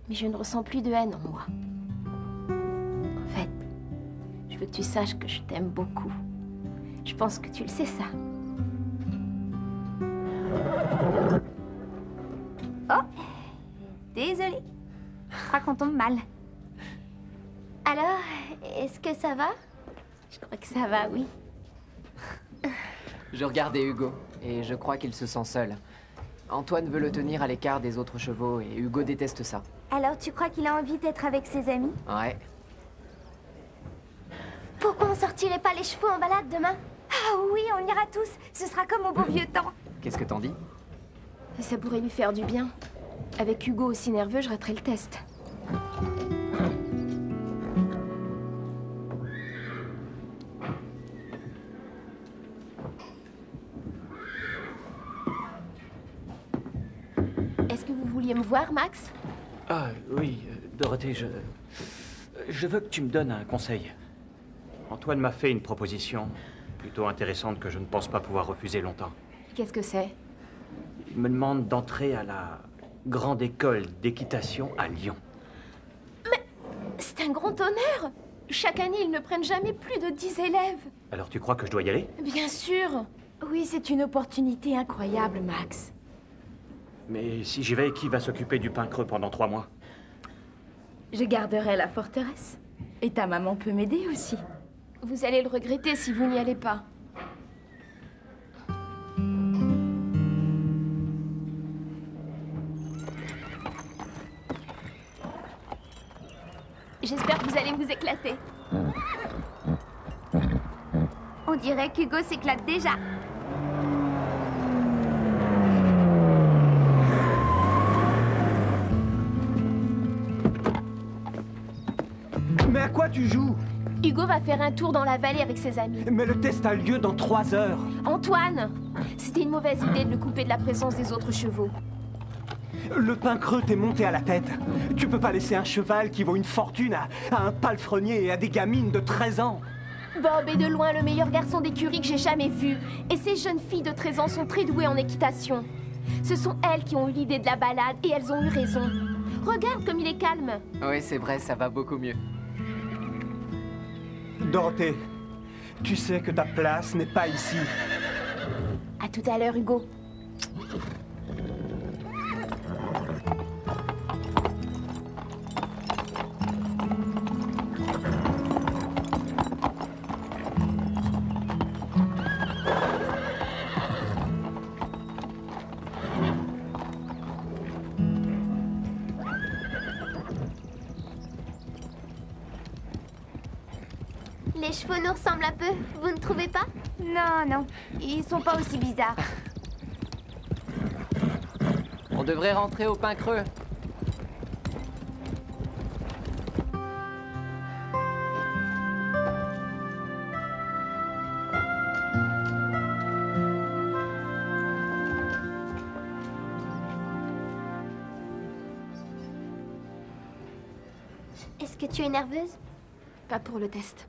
Speaker 4: Mais je ne ressens plus de haine en moi. En fait, je veux que tu saches que je t'aime beaucoup. Je pense que tu le sais, ça.
Speaker 1: Oh, désolée. Je crois qu'on tombe mal. Alors, est-ce que ça va?
Speaker 4: Je crois que ça va, oui.
Speaker 6: Je regardais Hugo, et je crois qu'il se sent seul. Antoine veut le tenir à l'écart des autres chevaux, et Hugo déteste ça.
Speaker 1: Alors tu crois qu'il a envie d'être avec ses amis?
Speaker 6: Ouais.
Speaker 1: Pourquoi on sortirait pas les chevaux en balade demain? Ah oui, on ira tous. Ce sera comme au beau vieux temps.
Speaker 6: Qu'est-ce que t'en dis?
Speaker 4: Ça pourrait lui faire du bien. Avec Hugo aussi nerveux, je raterai le test. Est-ce que vous vouliez me voir, Max?
Speaker 12: Ah oui, Dorothée, je veux que tu me donnes un conseil. Antoine m'a fait une proposition plutôt intéressante que je ne pense pas pouvoir refuser longtemps.
Speaker 4: Qu'est-ce que c'est?
Speaker 12: Il me demande d'entrer à la grande école d'équitation à Lyon.
Speaker 4: Mais c'est un grand honneur! Chaque année, ils ne prennent jamais plus de 10 élèves.
Speaker 12: Alors tu crois que je dois y aller?
Speaker 4: Bien sûr! Oui, c'est une opportunité incroyable, Max.
Speaker 12: Mais si j'y vais, qui va s'occuper du pain creux pendant 3 mois?
Speaker 4: Je garderai la forteresse. Et ta maman peut m'aider aussi. Vous allez le regretter si vous n'y allez pas. J'espère que vous allez vous éclater.
Speaker 1: On dirait qu'Hugo s'éclate déjà.
Speaker 10: Mais à quoi tu joues?
Speaker 4: Hugo va faire un tour dans la vallée avec ses amis.
Speaker 10: Mais le test a lieu dans 3 heures.
Speaker 4: Antoine, C'était une mauvaise idée de le couper de la présence des autres chevaux.
Speaker 10: Le pain creux t'est monté à la tête. Tu peux pas laisser un cheval qui vaut une fortune à un palefrenier et à des gamines de 13 ans.
Speaker 4: Bob est de loin le meilleur garçon d'écurie que j'ai jamais vu. Et ces jeunes filles de 13 ans sont très douées en équitation. Ce sont elles qui ont eu l'idée de la balade et elles ont eu raison. Regarde comme il est calme.
Speaker 6: Oui, c'est vrai, ça va beaucoup mieux.
Speaker 10: Dorothée, tu sais que ta place n'est pas ici.
Speaker 4: À tout à l'heure, Hugo.
Speaker 3: Les chevaux nous ressemblent un peu, vous ne trouvez pas?
Speaker 1: Non, non, ils sont pas aussi bizarres.
Speaker 6: On devrait rentrer au pain creux.
Speaker 3: Est-ce que tu es nerveuse?
Speaker 4: Pas pour le test.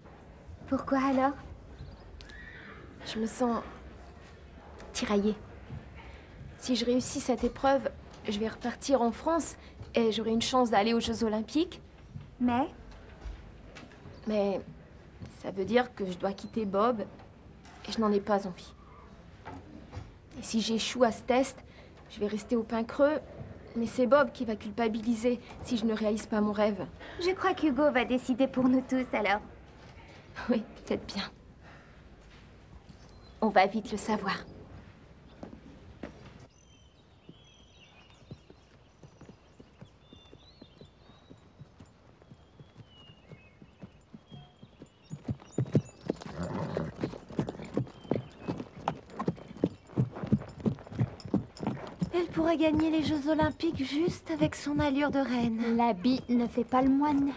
Speaker 3: Pourquoi alors?
Speaker 4: Je me sens tiraillée. Si je réussis cette épreuve, je vais repartir en France et j'aurai une chance d'aller aux Jeux Olympiques.
Speaker 1: Mais
Speaker 4: ça veut dire que je dois quitter Bob et je n'en ai pas envie. Et si j'échoue à ce test, je vais rester au pain creux, mais c'est Bob qui va culpabiliser si je ne réalise pas mon rêve.
Speaker 1: je crois qu'Hugo va décider pour nous tous alors.
Speaker 4: Oui, peut-être bien. On va vite le savoir.
Speaker 13: Elle pourrait gagner les Jeux Olympiques juste avec son allure de reine.
Speaker 14: L'habit ne fait pas le moine.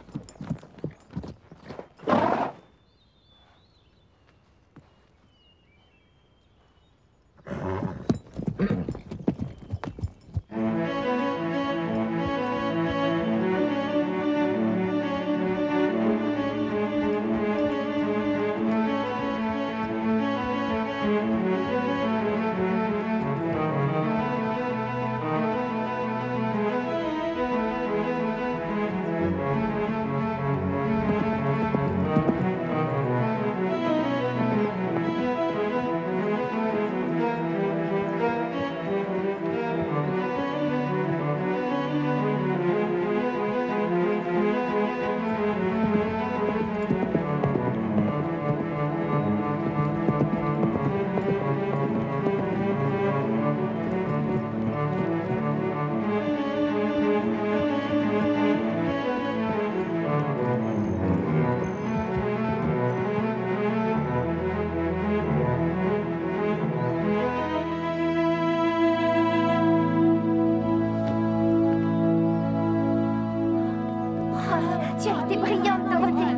Speaker 3: Tu as été brillante, Dorothée.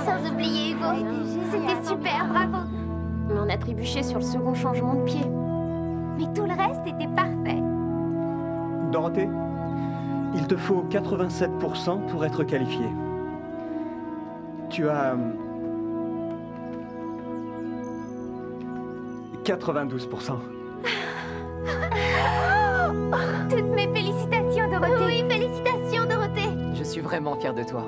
Speaker 3: Sans oublier Hugo. C'était super, bravo.
Speaker 4: Mais on a trébuché sur le second changement de pied.
Speaker 1: Mais tout le reste était parfait.
Speaker 10: Dorothée, il te faut 87% pour être qualifié. Tu as 92%.
Speaker 1: Toutes mes félicitations, Dorothée.
Speaker 3: Oui, félicitations, Dorothée.
Speaker 6: Je suis vraiment fier de toi.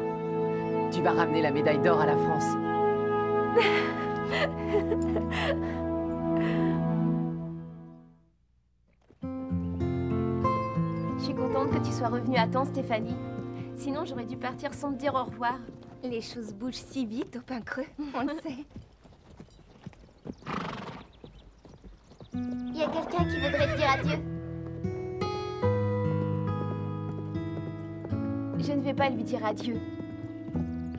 Speaker 6: Tu vas ramener la médaille d'or à la France.
Speaker 4: Je suis contente que tu sois revenue à temps, Stéphanie. Sinon, j'aurais dû partir sans te dire au revoir.
Speaker 2: Les choses bougent si vite au pain creux, on le sait.
Speaker 3: Il y a quelqu'un qui voudrait te dire adieu.
Speaker 4: Je ne vais pas lui dire adieu.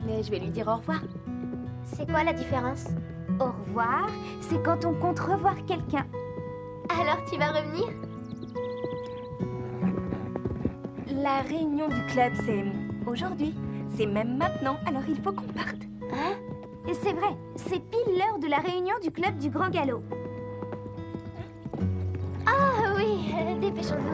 Speaker 4: Mais je vais lui dire au revoir.
Speaker 3: C'est quoi la différence?
Speaker 1: Au revoir, c'est quand on compte revoir quelqu'un.
Speaker 3: Alors tu vas revenir?
Speaker 2: La réunion du club, c'est aujourd'hui. C'est même maintenant, alors il faut qu'on parte.
Speaker 1: Hein? Et c'est vrai, c'est pile l'heure de la réunion du club du Grand Galop.
Speaker 14: dépêchons-nous.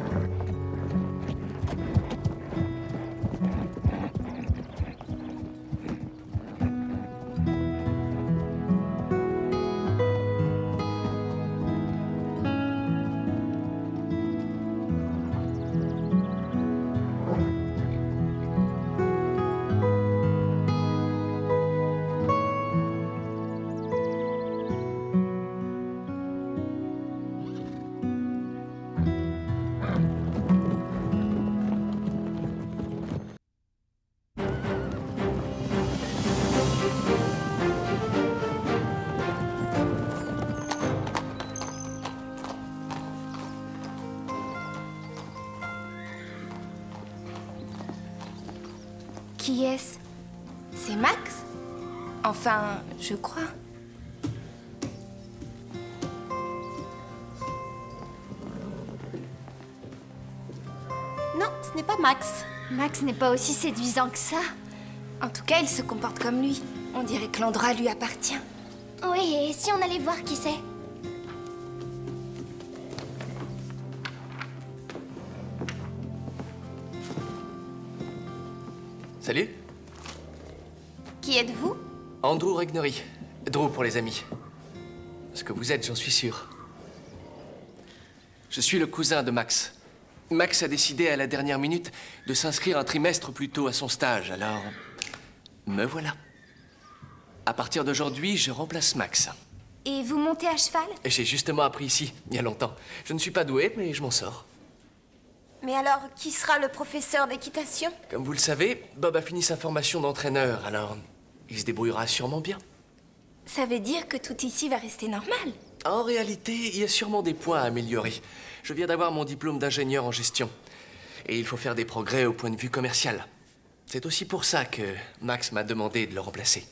Speaker 2: Qui est-ce? C'est Max? Enfin, je crois.
Speaker 3: Non, ce n'est pas Max.
Speaker 1: Max n'est pas aussi séduisant que ça.
Speaker 2: En tout cas, il se comporte comme lui. On dirait que l'endroit lui appartient.
Speaker 1: Oui, et si on allait voir qui c'est?
Speaker 15: Salut.
Speaker 2: Qui êtes-vous?
Speaker 15: Andrew Regnery. Drew pour les amis. Ce que vous êtes, j'en suis sûr. Je suis le cousin de Max. Max a décidé à la dernière minute de s'inscrire un trimestre plus tôt à son stage, alors... me voilà. À partir d'aujourd'hui, je remplace Max.
Speaker 2: Et vous montez à cheval?
Speaker 15: J'ai justement appris ici, il y a longtemps. Je ne suis pas doué, mais je m'en sors.
Speaker 3: Mais alors, qui sera le professeur d'équitation?
Speaker 15: Comme vous le savez, Bob a fini sa formation d'entraîneur, alors il se débrouillera sûrement bien.
Speaker 2: Ça veut dire que tout ici va rester normal?
Speaker 15: En réalité, il y a sûrement des points à améliorer. Je viens d'avoir mon diplôme d'ingénieur en gestion. Et il faut faire des progrès au point de vue commercial. C'est aussi pour ça que Max m'a demandé de le remplacer.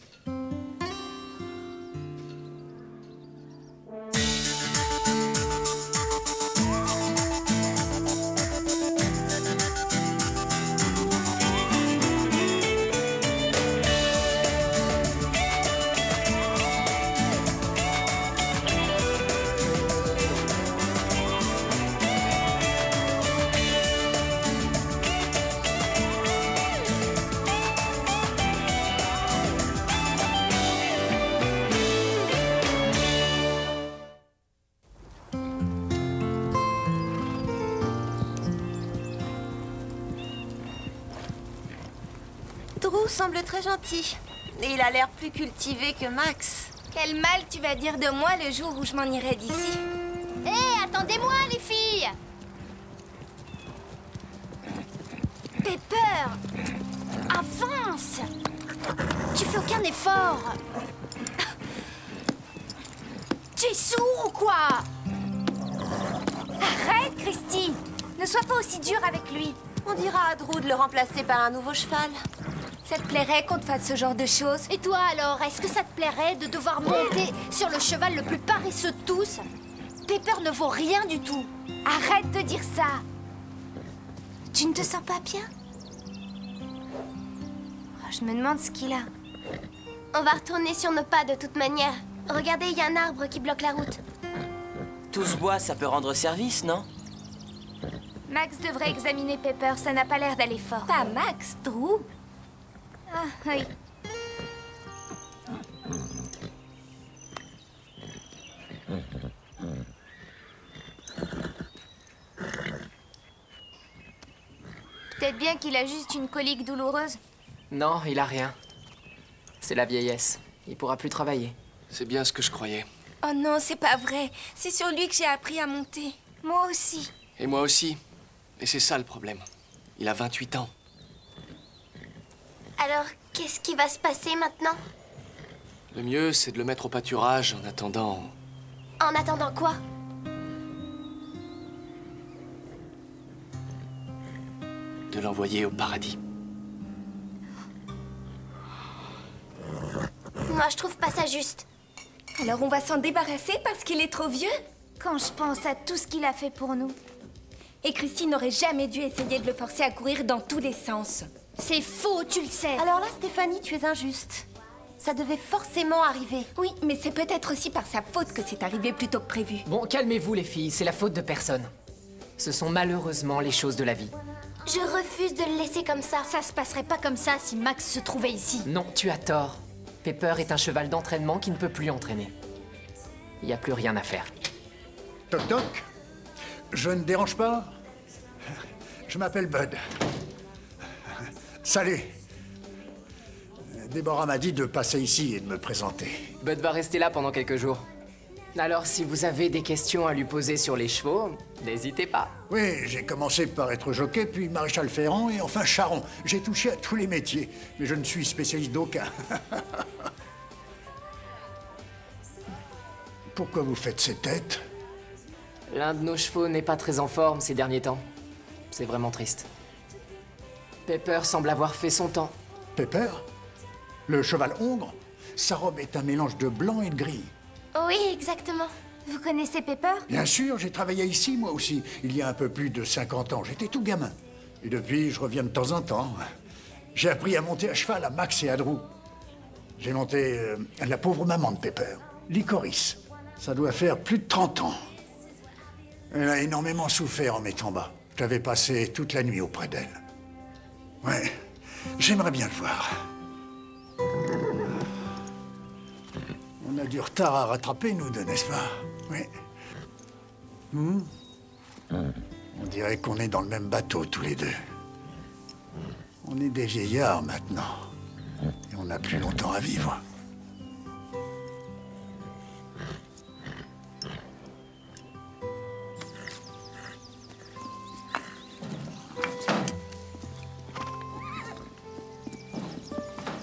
Speaker 3: Drew semble très gentil. Et il a l'air plus cultivé que Max.
Speaker 2: Quel mal tu vas dire de moi le jour où je m'en irai d'ici.
Speaker 1: Hé, attendez-moi, les filles! Pepper! Avance! Tu fais aucun effort! Tu es sourd ou quoi? Arrête, Christy! Ne sois pas aussi dure avec lui.
Speaker 3: On dira à Drew de le remplacer par un nouveau cheval.
Speaker 2: Ça te plairait qu'on te fasse ce genre de choses?
Speaker 1: Et toi alors, est-ce que ça te plairait de devoir monter sur le cheval le plus paresseux de tous? Pepper ne vaut rien du tout. Arrête de dire ça. Tu ne te sens pas bien?
Speaker 2: Oh, je me demande ce qu'il a.
Speaker 13: On va retourner sur nos pas de toute manière. Regardez, il y a un arbre qui bloque la route.
Speaker 7: Tout ce bois, ça peut rendre service, non?
Speaker 2: Max devrait examiner Pepper, ça n'a pas l'air d'aller fort. Pas Max, Drew. Ah, oui.
Speaker 1: Peut-être bien qu'il a juste une colique douloureuse.
Speaker 6: Non, il a rien. C'est la vieillesse. Il pourra plus travailler.
Speaker 15: C'est bien ce que je croyais.
Speaker 2: Oh non, c'est pas vrai. C'est sur lui que j'ai appris à monter. Moi aussi.
Speaker 15: Et moi aussi. Et c'est ça le problème. Il a 28 ans.
Speaker 13: Alors, qu'est-ce qui va se passer maintenant?
Speaker 15: Le mieux, c'est de le mettre au pâturage en attendant...
Speaker 13: En attendant quoi?
Speaker 15: de l'envoyer au paradis.
Speaker 13: Moi, je trouve pas ça juste.
Speaker 2: Alors on va s'en débarrasser parce qu'il est trop vieux?
Speaker 1: Quand je pense à tout ce qu'il a fait pour nous.
Speaker 2: Et Christine n'aurait jamais dû essayer de le forcer à courir dans tous les sens.
Speaker 1: C'est faux, tu le sais.
Speaker 3: Alors là, Stéphanie, tu es injuste. Ça devait forcément arriver.
Speaker 2: Oui, mais c'est peut-être aussi par sa faute que c'est arrivé plus tôt que prévu.
Speaker 6: Bon, calmez-vous les filles, c'est la faute de personne. Ce sont malheureusement les choses de la vie.
Speaker 3: Je refuse de le laisser comme ça.
Speaker 14: Ça se passerait pas comme ça si Max se trouvait ici.
Speaker 6: Non, tu as tort. Pepper est un cheval d'entraînement qui ne peut plus entraîner. Il n'y a plus rien à faire.
Speaker 16: Toc toc. Je ne dérange pas? Je m'appelle Bud. Salut. Déborah m'a dit de passer ici et de me présenter.
Speaker 6: Bud va rester là pendant quelques jours. Alors, si vous avez des questions à lui poser sur les chevaux, n'hésitez pas.
Speaker 16: Oui, j'ai commencé par être jockey, puis maréchal ferrant et enfin charron. J'ai touché à tous les métiers, mais je ne suis spécialiste d'aucun. Pourquoi vous faites ces têtes?
Speaker 6: L'un de nos chevaux n'est pas très en forme ces derniers temps. C'est vraiment triste. Pepper semble avoir fait son temps.
Speaker 16: Pepper? Le cheval hongre? Sa robe est un mélange de blanc et de gris.
Speaker 3: Oui, exactement.
Speaker 1: Vous connaissez Pepper?
Speaker 16: Bien sûr, j'ai travaillé ici, moi aussi, il y a un peu plus de 50 ans. J'étais tout gamin. Et depuis, je reviens de temps en temps. J'ai appris à monter à cheval à Max et à Drew. J'ai monté la pauvre maman de Pepper, Licorice. Ça doit faire plus de 30 ans. Elle a énormément souffert en m'étant bas. J'avais passé toute la nuit auprès d'elle. Ouais, j'aimerais bien le voir. On a du retard à rattraper, nous deux, n'est-ce pas? Oui. On dirait qu'on est dans le même bateau, tous les deux. On est des vieillards, maintenant. Et on n'a plus longtemps à vivre.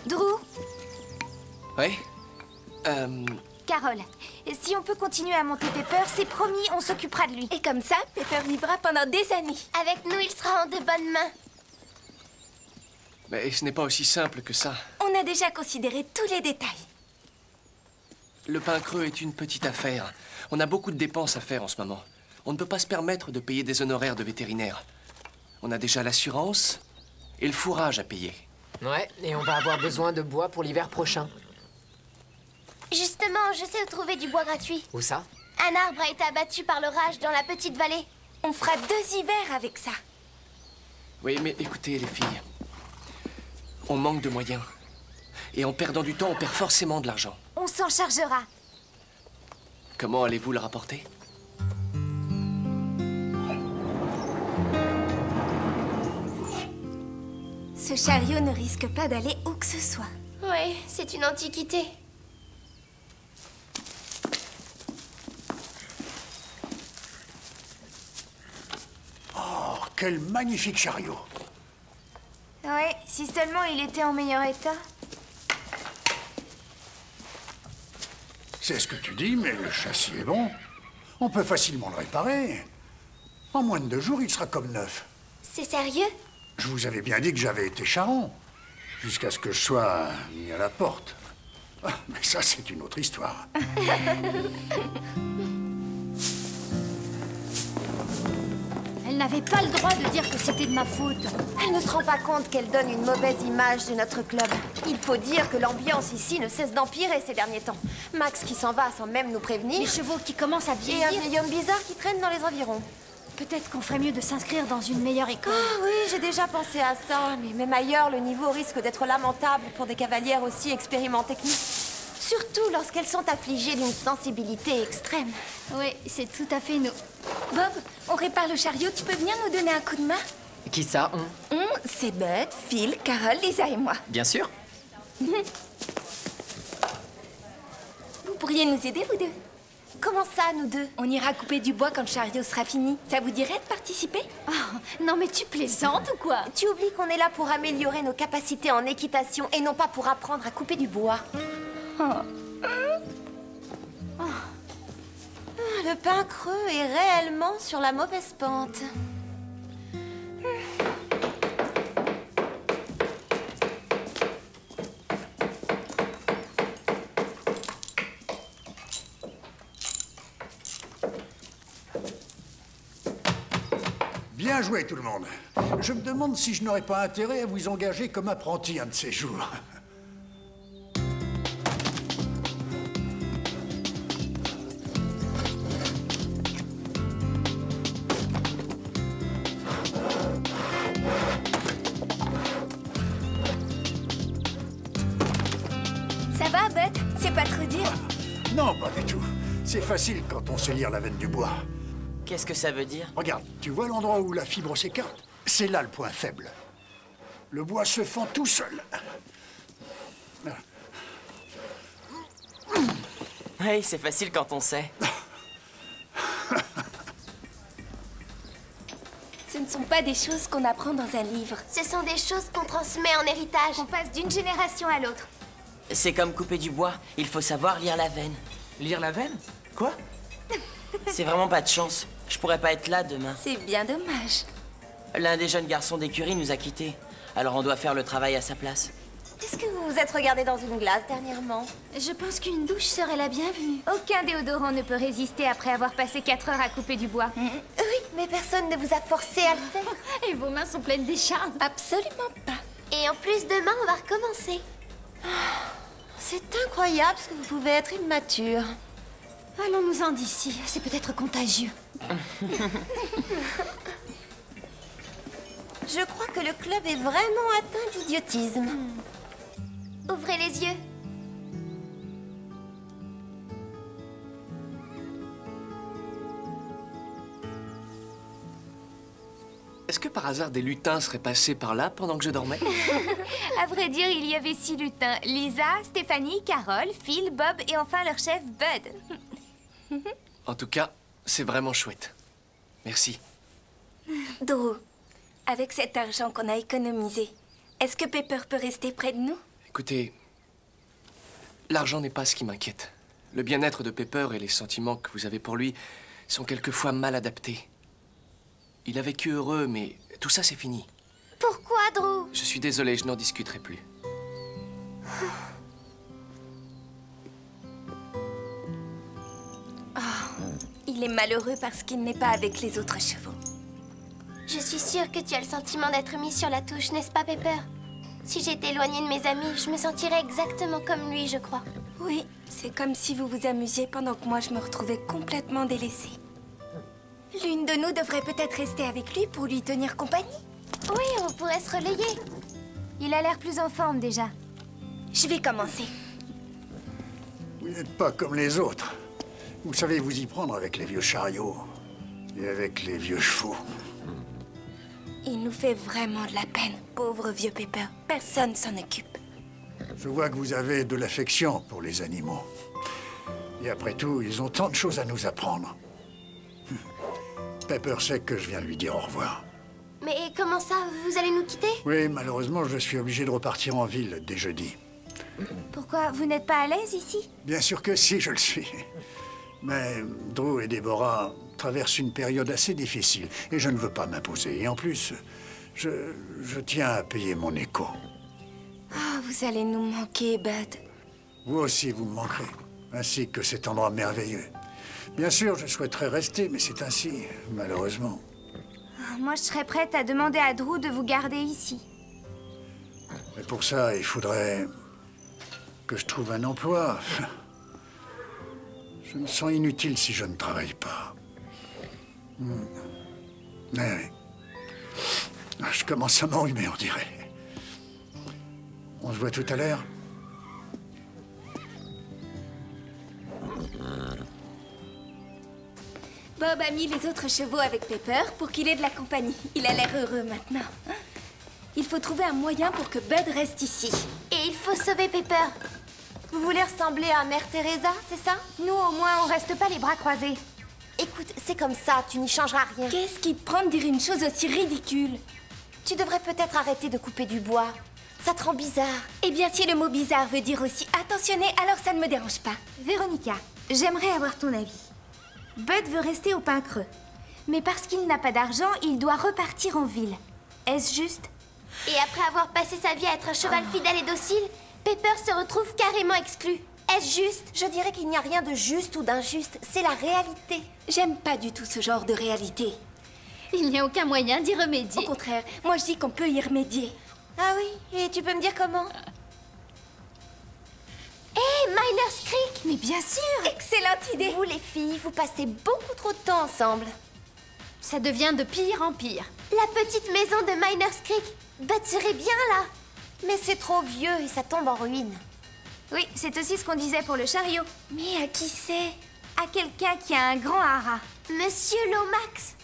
Speaker 1: Drew?
Speaker 15: Oui?
Speaker 1: Carole, si on peut continuer à monter Pepper, c'est promis, on s'occupera de lui.
Speaker 2: Et comme ça, Pepper vivra pendant des années.
Speaker 3: Avec nous, il sera en de bonnes mains.
Speaker 15: Mais ce n'est pas aussi simple que ça.
Speaker 2: On a déjà considéré tous les détails.
Speaker 15: Le pain creux est une petite affaire. On a beaucoup de dépenses à faire en ce moment. On ne peut pas se permettre de payer des honoraires de vétérinaire. On a déjà l'assurance et le fourrage à payer.
Speaker 6: Ouais, et on va avoir besoin de bois pour l'hiver prochain.
Speaker 3: Justement, je sais où trouver du bois gratuit.
Speaker 6: Où ça?
Speaker 3: Un arbre a été abattu par l'orage dans la petite vallée.
Speaker 2: On fera 2 hivers avec ça.
Speaker 15: Oui, mais écoutez, les filles. On manque de moyens. Et en perdant du temps, on perd forcément de l'argent.
Speaker 1: On s'en chargera.
Speaker 15: Comment allez-vous le rapporter?
Speaker 2: Ce chariot ne risque pas d'aller où que ce soit.
Speaker 3: Oui, c'est une antiquité.
Speaker 16: Oh, quel magnifique chariot!
Speaker 1: Ouais, si seulement il était en meilleur état.
Speaker 16: C'est ce que tu dis, mais le châssis est bon. On peut facilement le réparer. En moins de 2 jours, il sera comme neuf.
Speaker 3: C'est sérieux?
Speaker 16: Je vous avais bien dit que j'avais été charron. Jusqu'à ce que je sois mis à la porte. Ah, mais ça, c'est une autre histoire.
Speaker 14: Elle n'avait pas le droit de dire que c'était de ma faute.
Speaker 13: Elle ne se rend pas compte qu'elle donne une mauvaise image de notre club. Il faut dire que l'ambiance ici ne cesse d'empirer ces derniers temps. Max qui s'en va sans même nous prévenir.
Speaker 14: Les chevaux qui commencent à vieillir.
Speaker 13: Et un vieil homme bizarre qui traîne dans les environs.
Speaker 14: Peut-être qu'on ferait mieux de s'inscrire dans une meilleure école.
Speaker 13: Ah oui, j'ai déjà pensé à ça. Mais même ailleurs, le niveau risque d'être lamentable pour des cavalières aussi expérimentées que nous. Surtout lorsqu'elles sont affligées d'une sensibilité extrême.
Speaker 14: Oui, c'est tout à fait nous.
Speaker 2: Bob, on répare le chariot, tu peux venir nous donner un coup de main?
Speaker 6: Qui ça, on?
Speaker 2: C'est Bud, Phil, Carole, Lisa et moi.
Speaker 6: Bien sûr.
Speaker 2: Vous pourriez nous aider, vous deux?
Speaker 13: Comment ça, nous deux?
Speaker 2: On ira couper du bois quand le chariot sera fini. Ça vous dirait de participer?
Speaker 14: Oh, non mais tu plaisantes ou quoi?
Speaker 13: Tu oublies qu'on est là pour améliorer nos capacités en équitation et non pas pour apprendre à couper du bois. Le pain creux est réellement sur la mauvaise pente.
Speaker 16: Bien joué, tout le monde. Je me demande si je n'aurais pas intérêt à vous engager comme apprenti un de ces jours. du tout. C'est facile quand on sait lire la veine du bois.
Speaker 5: Qu'est-ce que ça veut dire?
Speaker 16: Regarde, tu vois l'endroit où la fibre s'écarte? C'est là le point faible. Le bois se fend tout seul.
Speaker 5: Oui, c'est facile quand on sait.
Speaker 2: Ce ne sont pas des choses qu'on apprend dans un livre.
Speaker 3: Ce sont des choses qu'on transmet en héritage.
Speaker 1: On passe d'une génération à l'autre.
Speaker 5: C'est comme couper du bois. Il faut savoir lire la veine.
Speaker 6: Lire la veine? Quoi?
Speaker 5: C'est vraiment pas de chance. Je pourrais pas être là demain.
Speaker 2: C'est bien dommage.
Speaker 5: L'un des jeunes garçons d'écurie nous a quittés. Alors on doit faire le travail à sa place.
Speaker 13: Est-ce que vous vous êtes regardé dans une glace dernièrement?
Speaker 1: Je pense qu'une douche serait la bienvenue. Aucun déodorant ne peut résister après avoir passé 4 heures à couper du bois.
Speaker 13: Oui, mais personne ne vous a forcé à le faire.
Speaker 1: Et vos mains sont pleines d'échardes.
Speaker 2: Absolument pas.
Speaker 3: Et en plus, demain, on va recommencer.
Speaker 13: C'est incroyable ce que vous pouvez être immature.
Speaker 1: Allons-nous-en d'ici. C'est peut-être contagieux.
Speaker 13: Je crois que le club est vraiment atteint d'idiotisme.
Speaker 3: Ouvrez les yeux.
Speaker 15: Est-ce que par hasard des lutins seraient passés par là pendant que je dormais?
Speaker 1: À vrai dire, il y avait 6 lutins. Lisa, Stéphanie, Carole, Phil, Bob et enfin leur chef, Bud.
Speaker 15: En tout cas, c'est vraiment chouette. Merci.
Speaker 2: Drew, avec cet argent qu'on a économisé, est-ce que Pepper peut rester près de nous?
Speaker 15: Écoutez, l'argent n'est pas ce qui m'inquiète. Le bien-être de Pepper et les sentiments que vous avez pour lui sont quelquefois mal adaptés. Il a vécu heureux, mais tout ça, c'est fini.
Speaker 3: Pourquoi, Drew?
Speaker 15: Je suis désolé, je n'en discuterai plus.
Speaker 2: Il est malheureux parce qu'il n'est pas avec les autres chevaux.
Speaker 3: Je suis sûre que tu as le sentiment d'être mis sur la touche, n'est-ce pas, Pepper? Si j'étais éloignée de mes amis, je me sentirais exactement comme lui, je crois.
Speaker 2: Oui, c'est comme si vous vous amusiez pendant que moi je me retrouvais complètement délaissée. L'une de nous devrait peut-être rester avec lui pour lui tenir compagnie.
Speaker 3: Oui, on pourrait se relayer.
Speaker 1: Il a l'air plus en forme déjà.
Speaker 2: Je vais commencer.
Speaker 16: Vous n'êtes pas comme les autres. Vous savez vous y prendre avec les vieux chariots et avec les vieux chevaux.
Speaker 2: Il nous fait vraiment de la peine, pauvre vieux Pepper. Personne s'en occupe.
Speaker 16: Je vois que vous avez de l'affection pour les animaux. Et après tout, ils ont tant de choses à nous apprendre. Pepper sait que je viens lui dire au revoir.
Speaker 3: Mais comment ça, vous allez nous quitter?
Speaker 16: Oui, malheureusement, je suis obligé de repartir en ville dès jeudi.
Speaker 1: Pourquoi? Vous n'êtes pas à l'aise ici?
Speaker 16: Bien sûr que si, je le suis. Mais Drew et Deborah traversent une période assez difficile et je ne veux pas m'imposer. Et en plus, je tiens à payer mon écho.
Speaker 2: Ah, vous allez nous manquer, Bud.
Speaker 16: Vous aussi, vous me manquerez, ainsi que cet endroit merveilleux. Bien sûr, je souhaiterais rester, mais c'est ainsi, malheureusement.
Speaker 1: Moi, je serais prête à demander à Drew de vous garder ici.
Speaker 16: Mais pour ça, il faudrait que je trouve un emploi. Je me sens inutile si je ne travaille pas. Oui. Je commence à m'enrhumer, on dirait. On se voit tout à l'heure.
Speaker 2: Bob a mis les autres chevaux avec Pepper pour qu'il ait de la compagnie. Il a l'air heureux maintenant. Il faut trouver un moyen pour que Bud reste ici.
Speaker 3: Et il faut sauver Pepper.
Speaker 13: Vous voulez ressembler à Mère Teresa, c'est ça?
Speaker 1: Nous, au moins, on reste pas les bras croisés.
Speaker 13: Écoute, c'est comme ça, tu n'y changeras rien.
Speaker 2: Qu'est-ce qui te prend de dire une chose aussi ridicule?
Speaker 13: Tu devrais peut-être arrêter de couper du bois. Ça te rend bizarre.
Speaker 2: Eh bien, si le mot bizarre veut dire aussi attentionné, alors ça ne me dérange pas.
Speaker 1: Véronica, j'aimerais avoir ton avis. Bud veut rester au Pin Creux. Mais parce qu'il n'a pas d'argent, il doit repartir en ville. Est-ce juste?
Speaker 3: Et après avoir passé sa vie à être un cheval fidèle et docile, Pepper se retrouve carrément exclu. Est-ce juste?
Speaker 13: Je dirais qu'il n'y a rien de juste ou d'injuste. C'est la réalité.
Speaker 2: J'aime pas du tout ce genre de réalité.
Speaker 1: Il n'y a aucun moyen d'y remédier.
Speaker 2: Au contraire, moi je dis qu'on peut y remédier.
Speaker 13: Ah oui? Et tu peux me dire comment?
Speaker 3: Hé, Miner's Creek!
Speaker 1: Mais bien sûr!
Speaker 2: Excellente idée!
Speaker 13: Vous les filles, vous passez beaucoup trop de temps ensemble.
Speaker 1: Ça devient de pire en pire.
Speaker 3: La petite maison de Miner's Creek. Bud serait bien là.
Speaker 13: Mais c'est trop vieux et ça tombe en ruine.
Speaker 1: Oui, c'est aussi ce qu'on disait pour le chariot.
Speaker 2: Mais à qui c'est?
Speaker 1: À quelqu'un qui a un grand haras.
Speaker 3: Monsieur Lomax.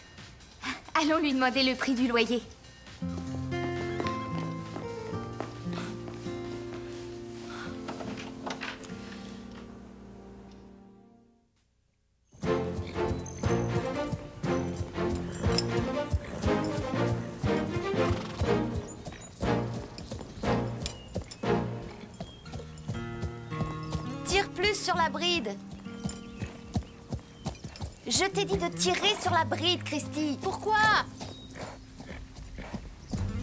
Speaker 1: Allons lui demander le prix du loyer.
Speaker 13: Tire plus sur la bride. Je t'ai dit de tirer sur la bride, Christy. Pourquoi?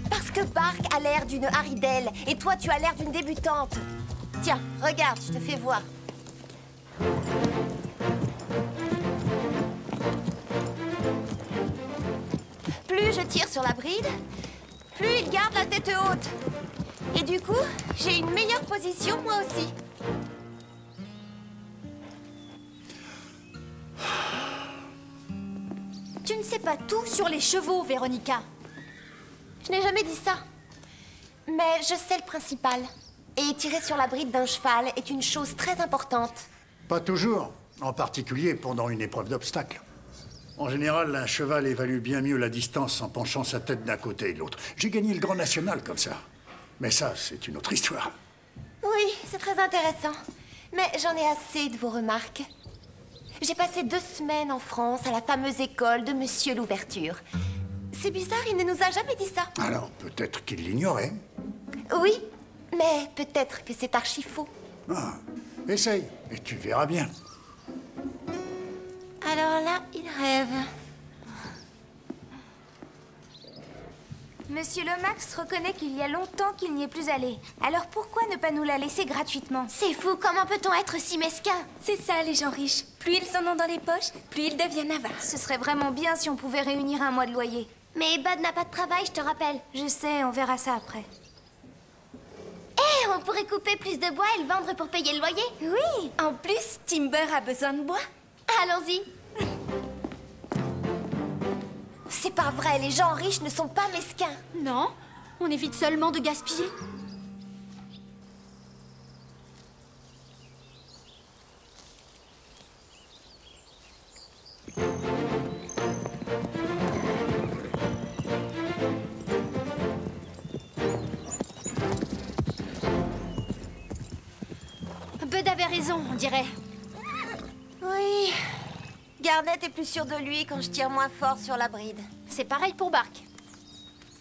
Speaker 13: Parce que Bark a l'air d'une Haridelle et toi, tu as l'air d'une débutante. Tiens, regarde, je te fais voir. Plus je tire sur la bride, plus il garde la tête haute. Et du coup, j'ai une meilleure position, moi aussi. Tu ne sais pas tout sur les chevaux, Véronica. Je n'ai jamais dit ça. Mais je sais le principal. Et tirer sur la bride d'un cheval est une chose très importante.
Speaker 16: Pas toujours, en particulier pendant une épreuve d'obstacle. En général, un cheval évalue bien mieux la distance en penchant sa tête d'un côté et de l'autre. J'ai gagné le Grand National comme ça. Mais ça, c'est une autre histoire.
Speaker 13: Oui, c'est très intéressant. Mais j'en ai assez de vos remarques. J'ai passé 2 semaines en France à la fameuse école de Monsieur Louverture. C'est bizarre, il ne nous a jamais dit ça.
Speaker 16: Alors, peut-être qu'il l'ignorait.
Speaker 13: Oui, mais peut-être que c'est archi faux.
Speaker 16: Ah, essaye, et tu verras bien.
Speaker 13: Alors là, il rêve.
Speaker 1: Monsieur Lomax reconnaît qu'il y a longtemps qu'il n'y est plus allé. Alors pourquoi ne pas nous la laisser gratuitement?
Speaker 3: C'est fou, comment peut-on être si mesquin?
Speaker 2: C'est ça, les gens riches. Plus ils en ont dans les poches, plus ils deviennent avares.
Speaker 1: Ce serait vraiment bien si on pouvait réunir un mois de loyer.
Speaker 3: Mais Bud n'a pas de travail, je te rappelle.
Speaker 1: Je sais, on verra ça après.
Speaker 3: Eh, on pourrait couper plus de bois et le vendre pour payer le loyer.
Speaker 2: Oui, en plus, Timber a besoin de bois.
Speaker 3: Allons-y.
Speaker 13: C'est pas vrai, les gens riches ne sont pas mesquins.
Speaker 14: Non, on évite seulement de gaspiller. Bud avait raison, on dirait.
Speaker 13: Oui. Garnet est plus sûr de lui quand je tire moins fort sur la bride.
Speaker 14: C'est pareil pour Bark.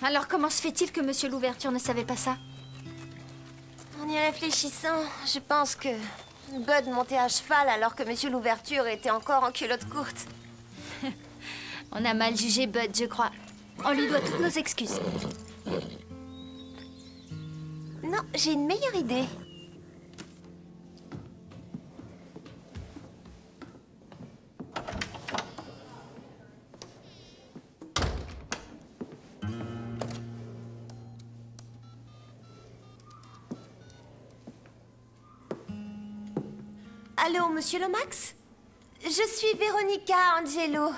Speaker 14: Alors comment se fait-il que Monsieur Louverture ne savait pas ça?
Speaker 13: En y réfléchissant, je pense que Bud montait à cheval alors que Monsieur Louverture était encore en culotte courte.
Speaker 14: On a mal jugé Bud, je crois. On lui doit toutes nos excuses.
Speaker 13: Non, j'ai une meilleure idée. Allô, Monsieur Lomax? Je suis Véronica Angelo.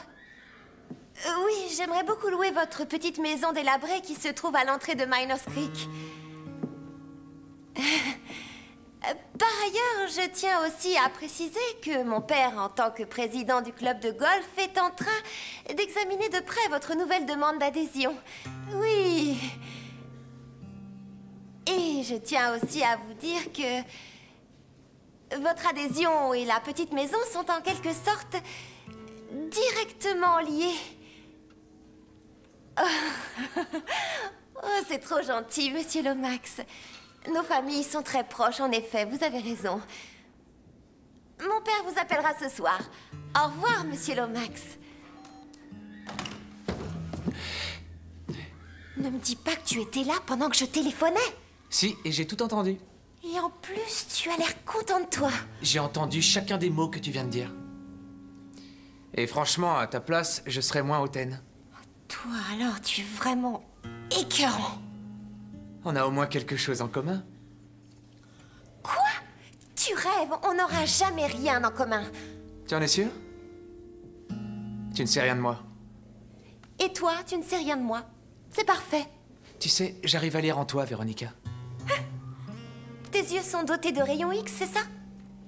Speaker 13: Oui, j'aimerais beaucoup louer votre petite maison délabrée qui se trouve à l'entrée de Miners Creek. Par ailleurs, je tiens aussi à préciser que mon père, en tant que président du club de golf, est en train d'examiner de près votre nouvelle demande d'adhésion. Oui. Et je tiens aussi à vous dire que votre adhésion et la petite maison sont en quelque sorte directement liées. Oh, c'est trop gentil, Monsieur Lomax. Nos familles sont très proches, en effet, vous avez raison. Mon père vous appellera ce soir. Au revoir, Monsieur Lomax. Ne me dis pas que tu étais là pendant que je téléphonais.
Speaker 6: Si, et j'ai tout entendu.
Speaker 13: Et en plus, tu as l'air content de toi.
Speaker 6: J'ai entendu chacun des mots que tu viens de dire. Et franchement, à ta place, je serais moins hautaine.
Speaker 13: Toi, alors, tu es vraiment écœurant.
Speaker 6: On a au moins quelque chose en commun.
Speaker 13: Quoi? Tu rêves, on n'aura jamais rien en commun.
Speaker 6: Tu en es sûr? Tu ne sais rien de moi.
Speaker 13: Et toi, tu ne sais rien de moi. C'est parfait.
Speaker 6: Tu sais, j'arrive à lire en toi, Véronica.
Speaker 13: Tes yeux sont dotés de rayons X, c'est ça?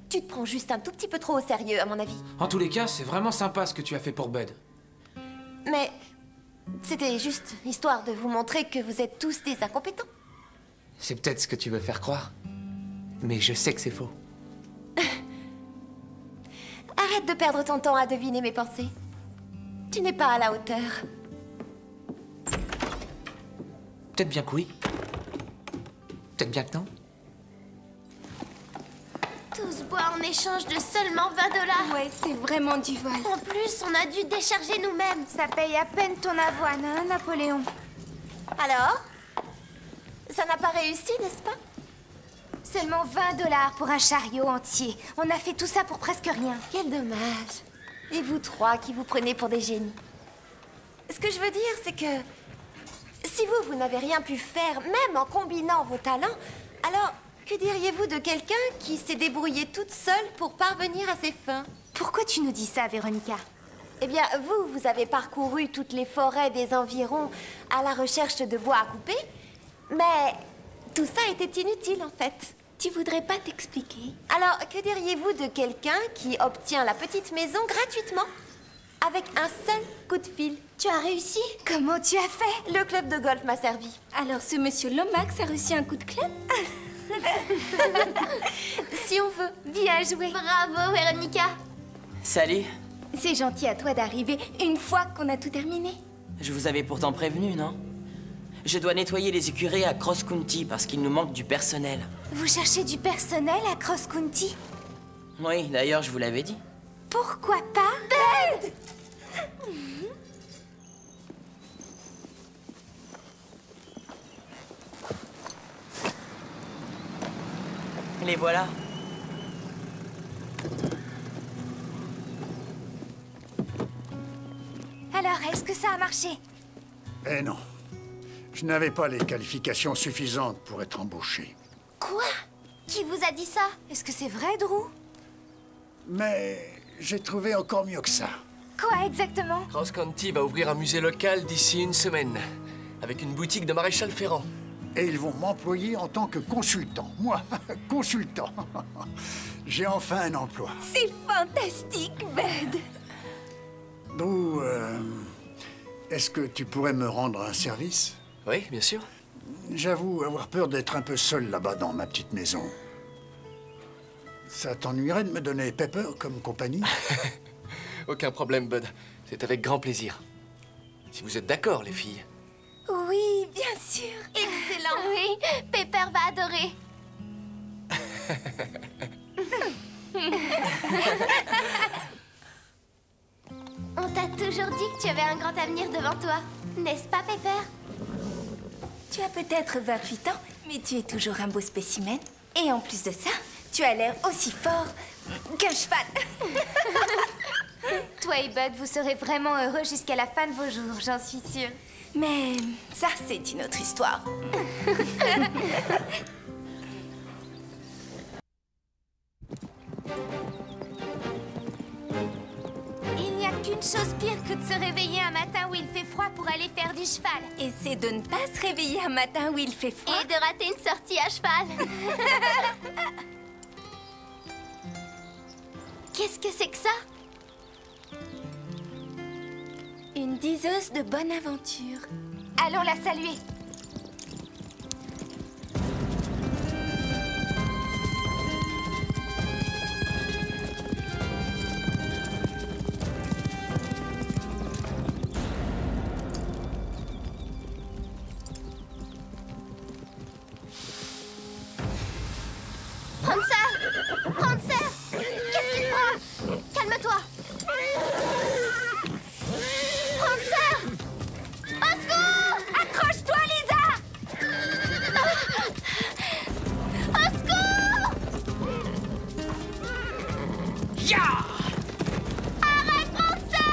Speaker 13: Tu te prends juste un tout petit peu trop au sérieux, à mon avis.
Speaker 9: En tous les cas, c'est vraiment sympa ce que tu as fait pour Bud.
Speaker 13: Mais c'était juste histoire de vous montrer que vous êtes tous des incompétents.
Speaker 6: C'est peut-être ce que tu veux faire croire. Mais je sais que c'est faux.
Speaker 13: Arrête de perdre ton temps à deviner mes pensées. Tu n'es pas à la hauteur.
Speaker 6: Peut-être bien que oui. Peut-être bien que non.
Speaker 3: Tout se boit en échange de seulement 20 $.
Speaker 2: Ouais, c'est vraiment du vol.
Speaker 3: En plus, on a dû décharger nous-mêmes.
Speaker 1: Ça paye à peine ton avoine, hein, Napoléon?
Speaker 13: Alors? Ça n'a pas réussi, n'est-ce pas?
Speaker 1: Seulement 20 $ pour un chariot entier. On a fait tout ça pour presque rien.
Speaker 13: Quel dommage. Et vous trois qui vous prenez pour des génies. Ce que je veux dire, c'est que si vous n'avez rien pu faire, même en combinant vos talents, alors que diriez-vous de quelqu'un qui s'est débrouillée toute seule pour parvenir à ses fins?
Speaker 1: Pourquoi tu nous dis ça, Véronica?
Speaker 13: Eh bien, vous avez parcouru toutes les forêts des environs à la recherche de bois à couper, mais tout ça était inutile en fait.
Speaker 1: Tu voudrais pas t'expliquer?
Speaker 13: Alors, que diriez-vous de quelqu'un qui obtient la petite maison gratuitement avec un seul coup de fil?
Speaker 3: Tu as réussi?
Speaker 1: Comment tu as fait?
Speaker 13: Le club de golf m'a servi.
Speaker 2: Alors ce monsieur Lomax a reçu un coup de clé?
Speaker 13: Si on veut.
Speaker 1: Bien joué.
Speaker 3: Bravo, Véronica.
Speaker 5: Salut.
Speaker 2: C'est gentil à toi d'arriver une fois qu'on a tout terminé.
Speaker 5: Je vous avais pourtant prévenu, non? Je dois nettoyer les écuries à Cross County parce qu'il nous manque du personnel.
Speaker 1: Vous cherchez du personnel à Cross County?
Speaker 5: Oui, d'ailleurs, je vous l'avais dit.
Speaker 1: Pourquoi pas?
Speaker 3: Bud!
Speaker 5: Les voilà.
Speaker 1: Alors, est-ce que ça a marché?
Speaker 16: Eh non. Je n'avais pas les qualifications suffisantes pour être embauché.
Speaker 3: Quoi? Qui vous a dit ça?
Speaker 1: Est-ce que c'est vrai, Drew?
Speaker 16: Mais j'ai trouvé encore mieux que ça.
Speaker 1: Quoi exactement?
Speaker 15: Cross County va ouvrir un musée local d'ici une semaine, avec une boutique de maréchal Ferrand.
Speaker 16: Et ils vont m'employer en tant que consultant. Moi, consultant. J'ai enfin un emploi.
Speaker 2: C'est fantastique, Bud.
Speaker 16: Drew, est-ce que tu pourrais me rendre un service?
Speaker 15: Oui, bien sûr.
Speaker 16: J'avoue avoir peur d'être un peu seul là-bas dans ma petite maison. Ça t'ennuierait de me donner Pepper comme compagnie?
Speaker 15: Aucun problème, Bud. C'est avec grand plaisir. Si vous êtes d'accord, les filles.
Speaker 2: Oui, bien sûr.
Speaker 3: Excellent. Oui, Pepper va adorer. On t'a toujours dit que tu avais un grand avenir devant toi. N'est-ce pas, Pepper?
Speaker 2: Tu as peut-être 28 ans, mais tu es toujours un beau spécimen. Et en plus de ça, tu as l'air aussi fort qu'un cheval.
Speaker 1: Toi et Bud, vous serez vraiment heureux jusqu'à la fin de vos jours, j'en suis sûre.
Speaker 2: Mais ça, c'est une autre histoire.
Speaker 1: Il n'y a qu'une chose pire que de se réveiller un matin où il fait froid pour aller faire du cheval.
Speaker 2: Et c'est de ne pas se réveiller un matin où il fait froid.
Speaker 3: Et de rater une sortie à cheval. Qu'est-ce que c'est que ça?
Speaker 2: Une diseuse de bonne aventure.
Speaker 1: Allons la saluer.
Speaker 3: Prancer! Prancer! Qu'est-ce qui te prend? Calme-toi! Prancer! Au secours!
Speaker 1: Accroche-toi, Lisa!
Speaker 3: Au secours!
Speaker 5: Ya!
Speaker 3: Arrête, Prancer!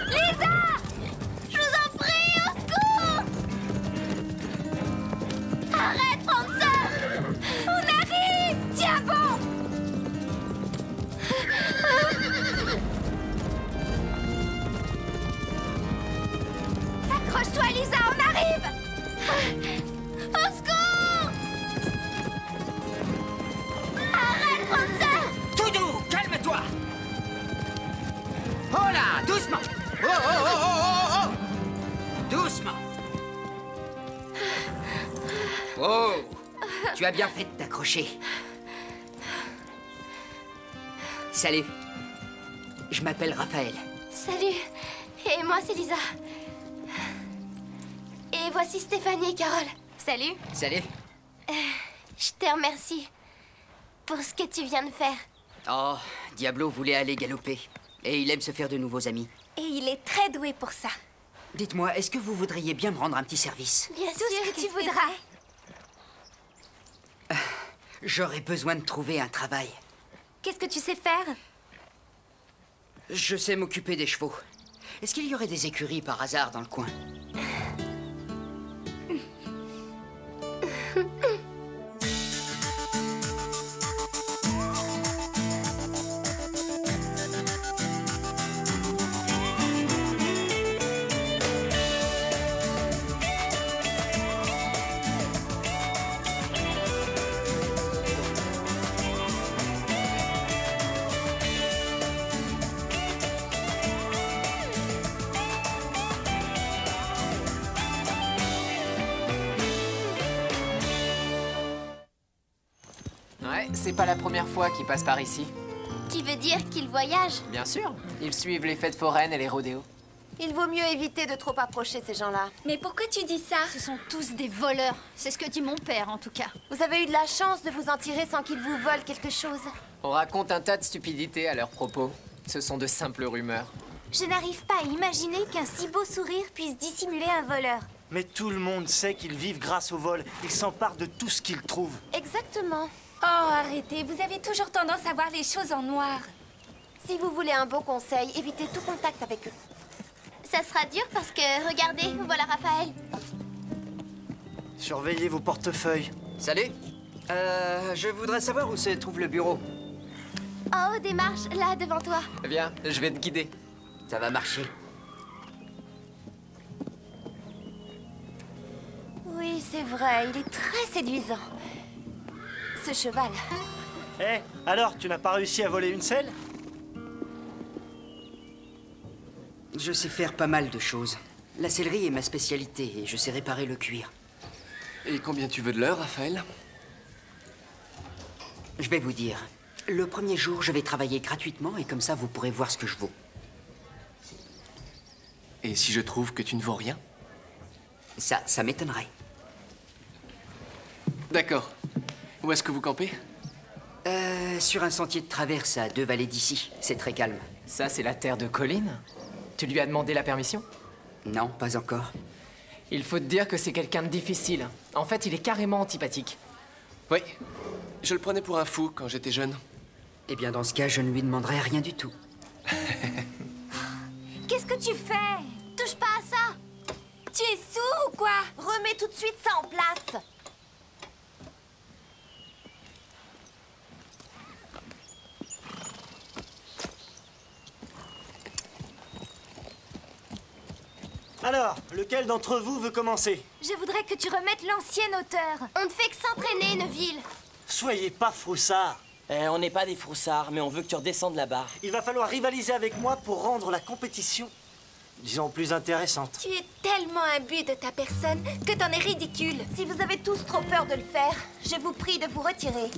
Speaker 3: Lisa! Je vous en prie, au secours! Arrête, Prancer!
Speaker 1: On arrive! Tiens bon! Accroche-toi, Lisa, on arrive!
Speaker 3: Au secours!
Speaker 17: Doucement. Oh, oh, oh, oh, oh, oh. Doucement. Oh, tu as bien fait de t'accrocher. Salut. Je m'appelle Raphaël.
Speaker 3: Salut. Et moi, c'est Lisa. Et voici Stéphanie et Carole. Salut.
Speaker 17: Salut.
Speaker 3: Je te remercie pour ce que tu viens de faire.
Speaker 17: Oh, Diablo voulait aller galoper. Et il aime se faire de nouveaux amis.
Speaker 3: Et il est très doué pour ça.
Speaker 17: Dites-moi, est-ce que vous voudriez bien me rendre un petit service?
Speaker 3: Bien sûr, ce que tu voudras.
Speaker 17: J'aurais besoin de trouver un travail.
Speaker 3: Qu'est-ce que tu sais faire?
Speaker 17: Je sais m'occuper des chevaux. Est-ce qu'il y aurait des écuries par hasard dans le coin?
Speaker 6: Ouais, c'est pas la première fois qu'ils passent par ici.
Speaker 3: Tu veux dire qu'ils voyagent?
Speaker 6: Bien sûr. Ils suivent les fêtes foraines et les rodéos.
Speaker 13: Il vaut mieux éviter de trop approcher ces gens-là.
Speaker 3: Mais pourquoi tu dis ça?
Speaker 14: Ce sont tous des voleurs. C'est ce que dit mon père, en tout cas.
Speaker 13: Vous avez eu de la chance de vous en tirer sans qu'ils vous volent quelque chose.
Speaker 6: On raconte un tas de stupidités à leur propos. Ce sont de simples rumeurs.
Speaker 1: Je n'arrive pas à imaginer qu'un si beau sourire puisse dissimuler un voleur.
Speaker 18: Mais tout le monde sait qu'ils vivent grâce au vol. Ils s'emparent de tout ce qu'ils trouvent.
Speaker 3: Exactement.
Speaker 2: Oh, arrêtez, vous avez toujours tendance à voir les choses en noir.
Speaker 13: Si vous voulez un beau conseil, évitez tout contact avec eux.
Speaker 3: Ça sera dur parce que, regardez, voilà Raphaël.
Speaker 18: Surveillez vos portefeuilles.
Speaker 17: Salut. Je voudrais savoir où se trouve le bureau.
Speaker 3: En haut des marches, là, devant toi.
Speaker 6: Viens, je vais te guider.
Speaker 17: Ça va marcher.
Speaker 13: Oui, c'est vrai, il est très séduisant. Ce cheval.
Speaker 18: Eh, alors, tu n'as pas réussi à voler une selle?
Speaker 17: Je sais faire pas mal de choses. La sellerie est ma spécialité et je sais réparer le cuir.
Speaker 15: Et combien tu veux de l'heure, Raphaël?
Speaker 17: Je vais vous dire. Le premier jour, je vais travailler gratuitement et comme ça, vous pourrez voir ce que je vaux.
Speaker 15: Et si je trouve que tu ne vaux rien?
Speaker 17: Ça m'étonnerait.
Speaker 15: D'accord. Où est-ce que vous campez?
Speaker 17: Sur un sentier de traverse à 2 vallées d'ici. C'est très calme.
Speaker 6: Ça, c'est la terre de Colline? Tu lui as demandé la permission?
Speaker 17: Non, pas encore.
Speaker 6: Il faut te dire que c'est quelqu'un de difficile. En fait, il est carrément antipathique.
Speaker 15: Oui. Je le prenais pour un fou quand j'étais jeune.
Speaker 17: Eh bien, dans ce cas, je ne lui demanderai rien du tout.
Speaker 1: Qu'est-ce que tu fais?
Speaker 3: Touche pas à ça.
Speaker 2: Tu es sourd ou quoi?
Speaker 13: Remets tout de suite ça en place.
Speaker 18: Alors, lequel d'entre vous veut commencer?
Speaker 1: Je voudrais que tu remettes l'ancienne hauteur.
Speaker 3: On ne fait que s'entraîner, Neville.
Speaker 18: Soyez pas froussards.
Speaker 7: On n'est pas des froussards, mais on veut que tu redescendes la barre.
Speaker 18: Il va falloir rivaliser avec moi pour rendre la compétition, disons, plus intéressante.
Speaker 2: Tu es tellement imbu de ta personne que t'en es ridicule.
Speaker 13: Si vous avez tous trop peur de le faire, je vous prie de vous retirer.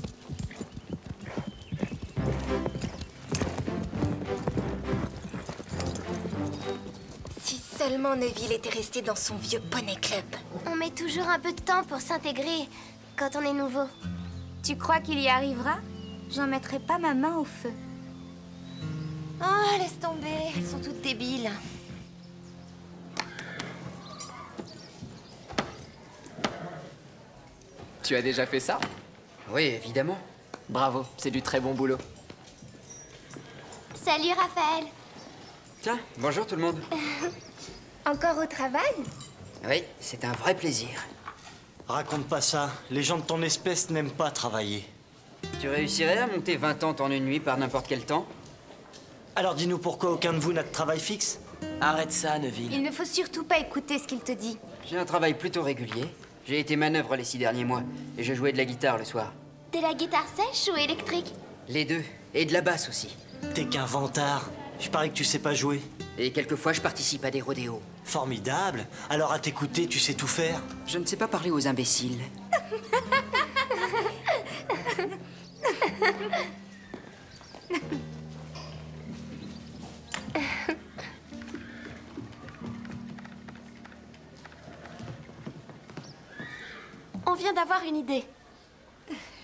Speaker 2: Si seulement Neville était resté dans son vieux poney club.
Speaker 3: On met toujours un peu de temps pour s'intégrer quand on est nouveau.
Speaker 1: Tu crois qu'il y arrivera? J'en mettrai pas ma main au feu.
Speaker 13: Oh, laisse tomber, elles sont toutes débiles.
Speaker 6: Tu as déjà fait ça?
Speaker 17: Oui, évidemment.
Speaker 6: Bravo, c'est du très bon boulot.
Speaker 3: Salut, Raphaël.
Speaker 17: Tiens, bonjour tout le monde.
Speaker 2: Encore au travail?
Speaker 17: Oui, c'est un vrai plaisir.
Speaker 18: Raconte pas ça. Les gens de ton espèce n'aiment pas travailler.
Speaker 17: Tu réussirais à monter 20 tentes en une nuit par n'importe quel temps?
Speaker 18: Alors dis-nous pourquoi aucun de vous n'a de travail fixe?
Speaker 7: Arrête ça, Neville.
Speaker 1: Il ne faut surtout pas écouter ce qu'il te dit.
Speaker 17: J'ai un travail plutôt régulier. J'ai été manœuvre les 6 derniers mois et je jouais de la guitare le soir.
Speaker 3: De la guitare sèche ou électrique?
Speaker 17: Les deux. Et de la basse aussi.
Speaker 18: T'es qu'un vantard. Je parie que tu sais pas jouer.
Speaker 17: Et quelquefois, je participe à des rodéos.
Speaker 18: Formidable. Alors à t'écouter, tu sais tout faire.
Speaker 17: Je ne sais pas parler aux imbéciles.
Speaker 19: On vient d'avoir une idée.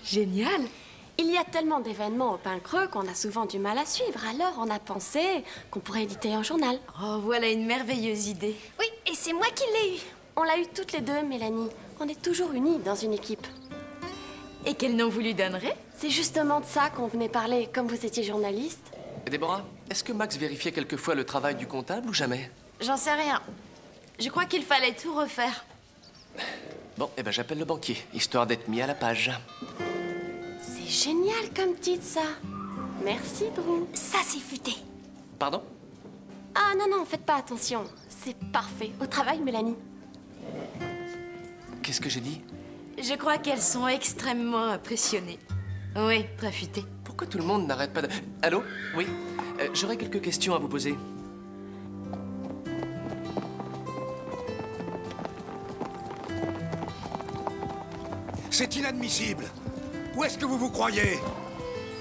Speaker 20: Génial.
Speaker 19: Il y a tellement d'événements au Pain Creux qu'on a souvent du mal à suivre. Alors on a pensé qu'on pourrait éditer un journal.
Speaker 20: Oh, voilà une merveilleuse idée.
Speaker 19: Oui, et c'est moi qui l'ai eu. On l'a eu toutes les deux, Mélanie. On est toujours unis dans une équipe.
Speaker 20: Et quel nom vous lui donnerez?
Speaker 19: C'est justement de ça qu'on venait parler, comme vous étiez journaliste.
Speaker 15: Déborah, est-ce que Max vérifiait quelquefois le travail du comptable ou jamais?
Speaker 20: J'en sais rien. Je crois qu'il fallait tout refaire.
Speaker 15: Bon, eh ben j'appelle le banquier, histoire d'être mis à la page.
Speaker 19: C'est génial comme titre, ça. Merci, Drew.
Speaker 1: Ça, c'est futé.
Speaker 15: Pardon?
Speaker 19: Ah non, non, faites pas attention. C'est parfait. Au travail, Mélanie.
Speaker 15: Qu'est-ce que j'ai dit?
Speaker 20: Je crois qu'elles sont extrêmement impressionnées. Oui, très futées.
Speaker 15: Pourquoi tout le monde n'arrête pas de... Allô? Oui? J'aurais quelques questions à vous poser.
Speaker 21: C'est inadmissible. Où est-ce que vous vous croyez?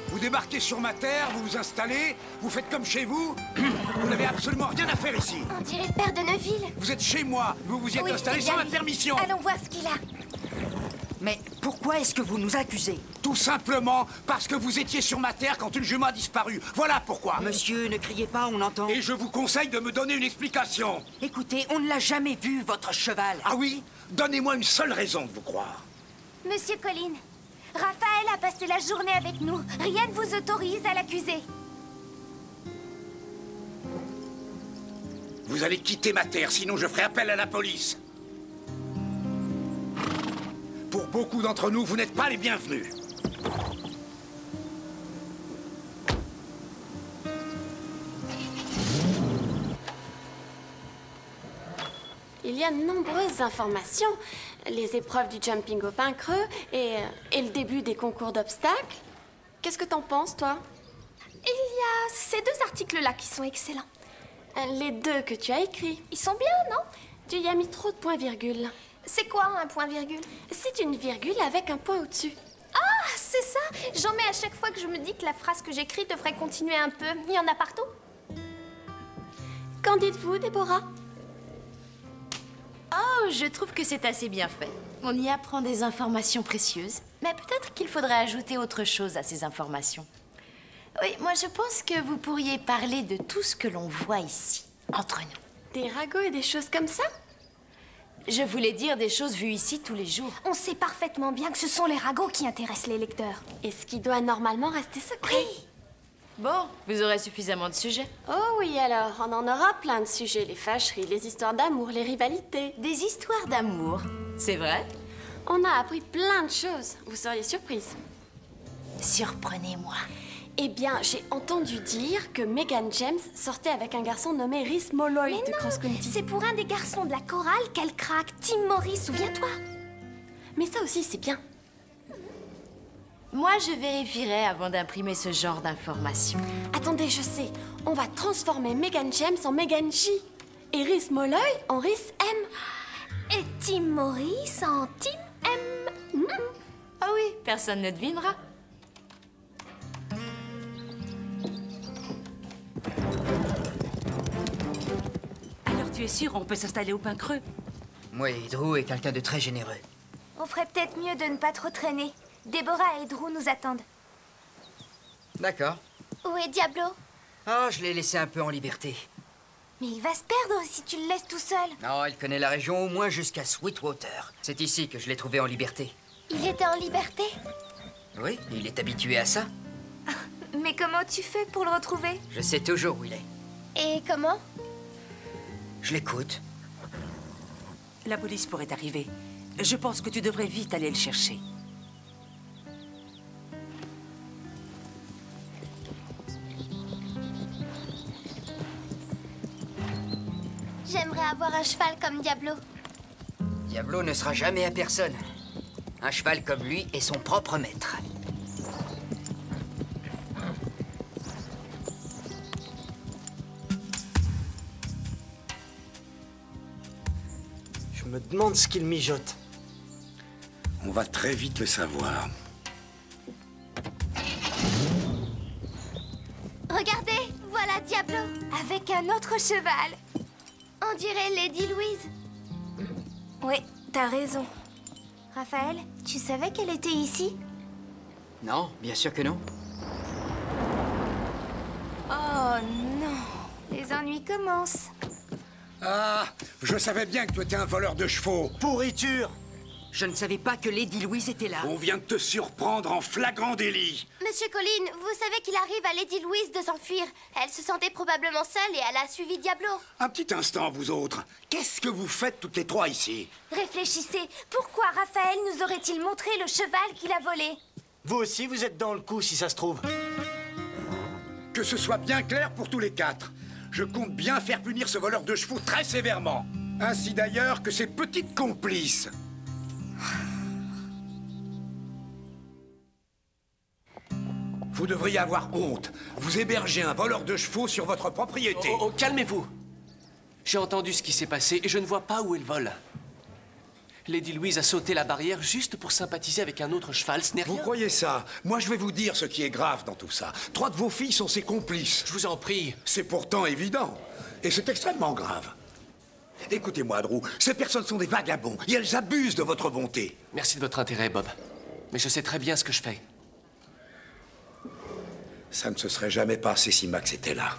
Speaker 21: Vous débarquez sur ma terre, vous vous installez, vous faites comme chez vous. Vous n'avez absolument rien à faire ici.
Speaker 1: On dirait le père de Neuville.
Speaker 21: Vous êtes chez moi, vous vous y êtes installé sans ma permission.
Speaker 1: Allons voir ce qu'il a.
Speaker 17: Mais pourquoi est-ce que vous nous accusez?
Speaker 21: Tout simplement parce que vous étiez sur ma terre quand une jument a disparu. Voilà pourquoi.
Speaker 17: Monsieur, ne criez pas, on entend.
Speaker 21: Et je vous conseille de me donner une explication.
Speaker 17: Écoutez, on ne l'a jamais vu, votre cheval.
Speaker 21: Ah oui? Donnez-moi une seule raison de vous croire.
Speaker 1: Monsieur Colline, Raphaël a passé la journée avec nous. Rien ne vous autorise à l'accuser.
Speaker 21: Vous allez quitter ma terre, sinon je ferai appel à la police. Pour beaucoup d'entre nous, vous n'êtes pas les bienvenus.
Speaker 19: Il y a de nombreuses informations. Les épreuves du jumping au Pain Creux et le début des concours d'obstacles. Qu'est-ce que t'en penses, toi?
Speaker 1: Il y a ces deux articles-là qui sont excellents.
Speaker 19: Les deux que tu as écrits.
Speaker 1: Ils sont bien, non?
Speaker 19: Tu y as mis trop de points-virgule.
Speaker 1: C'est quoi un point-virgule?
Speaker 19: C'est une virgule avec un point au-dessus.
Speaker 1: Ah, c'est ça! J'en mets à chaque fois que je me dis que la phrase que j'écris devrait continuer un peu. Il y en a partout.
Speaker 19: Qu'en dites-vous, Déborah?
Speaker 20: Oh, je trouve que c'est assez bien fait. On y apprend des informations précieuses. Mais peut-être qu'il faudrait ajouter autre chose à ces informations. Oui, moi je pense que vous pourriez parler de tout ce que l'on voit ici, entre nous.
Speaker 19: Des ragots et des choses comme ça?
Speaker 20: Je voulais dire des choses vues ici tous les jours.
Speaker 1: On sait parfaitement bien que ce sont les ragots qui intéressent les lecteurs.
Speaker 19: Et ce qui doit normalement rester secret.
Speaker 1: Oui.
Speaker 20: Bon, vous aurez suffisamment de sujets.
Speaker 19: Oh oui, alors, on en aura plein de sujets. Les fâcheries, les histoires d'amour, les rivalités.
Speaker 20: Des histoires d'amour, c'est vrai?
Speaker 19: On a appris plein de choses. Vous seriez surprise.
Speaker 20: Surprenez-moi.
Speaker 19: Eh bien, j'ai entendu dire que Megan James sortait avec un garçon nommé Rhys Molloy de Cross County.
Speaker 1: C'est pour un des garçons de la chorale qu'elle craque, Tim Morris, souviens-toi.
Speaker 19: Mais ça aussi, c'est bien.
Speaker 20: Moi, je vérifierai avant d'imprimer ce genre d'informations.
Speaker 19: Attendez, je sais. On va transformer Megan James en Megan J. Et Rhys Molloy en Rhys M.
Speaker 1: Et Tim Morris en Tim M.
Speaker 20: Ah oui, personne ne devinera.
Speaker 22: Alors tu es sûr, on peut s'installer au Pain Creux?
Speaker 17: Oui, Drew est quelqu'un de très généreux.
Speaker 1: On ferait peut-être mieux de ne pas trop traîner. Déborah et Drew nous attendent.
Speaker 17: D'accord.
Speaker 1: Où est Diablo?
Speaker 17: Ah, je l'ai laissé un peu en liberté.
Speaker 1: Mais il va se perdre si tu le laisses tout seul.
Speaker 17: Non, il connaît la région au moins jusqu'à Sweetwater. C'est ici que je l'ai trouvé en liberté.
Speaker 1: Il était en liberté?
Speaker 17: Oui, il est habitué à ça.
Speaker 1: Mais comment tu fais pour le retrouver?
Speaker 17: Je sais toujours où il est.
Speaker 1: Et comment?
Speaker 17: Je l'écoute.
Speaker 22: La police pourrait arriver. Je pense que tu devrais vite aller le chercher.
Speaker 3: J'aimerais avoir un cheval comme Diablo.
Speaker 17: Diablo ne sera jamais à personne. Un cheval comme lui est son propre maître.
Speaker 18: me demande ce qu'il mijote.
Speaker 21: On va très vite le savoir.
Speaker 3: Regardez, voilà Diablo, avec un autre cheval. On dirait Lady Louise.
Speaker 1: Oui, t'as raison. Raphaël, tu savais qu'elle était ici?
Speaker 17: Non, bien sûr que non.
Speaker 1: Oh non, les ennuis commencent.
Speaker 21: Ah, je savais bien que tu étais un voleur de chevaux.
Speaker 17: Pourriture! Je ne savais pas que Lady Louise était là.
Speaker 21: On vient de te surprendre en flagrant délit.
Speaker 3: Monsieur Colin, vous savez qu'il arrive à Lady Louise de s'enfuir. Elle se sentait probablement seule et elle a suivi Diablo.
Speaker 21: Un petit instant, vous autres. Qu'est-ce que vous faites toutes les trois ici?
Speaker 1: Réfléchissez, pourquoi Raphaël nous aurait-il montré le cheval qu'il a volé?
Speaker 18: Vous aussi, vous êtes dans le coup, si ça se trouve.
Speaker 21: Que ce soit bien clair pour tous les quatre. Je compte bien faire punir ce voleur de chevaux très sévèrement. Ainsi d'ailleurs que ses petites complices. Vous devriez avoir honte. Vous hébergez un voleur de chevaux sur votre propriété.
Speaker 15: Oh, calmez-vous. J'ai entendu ce qui s'est passé et je ne vois pas où est le vol. Lady Louise a sauté la barrière juste pour sympathiser avec un autre cheval, ce n'est rien.
Speaker 21: Vous croyez ça? Moi, je vais vous dire ce qui est grave dans tout ça. 3 de vos filles sont ses complices.
Speaker 15: Je vous en prie.
Speaker 21: C'est pourtant évident. Et c'est extrêmement grave. Écoutez-moi, Drew, ces personnes sont des vagabonds et elles abusent de votre bonté.
Speaker 15: Merci de votre intérêt, Bob. Mais je sais très bien ce que je fais.
Speaker 21: Ça ne se serait jamais passé si Max était là.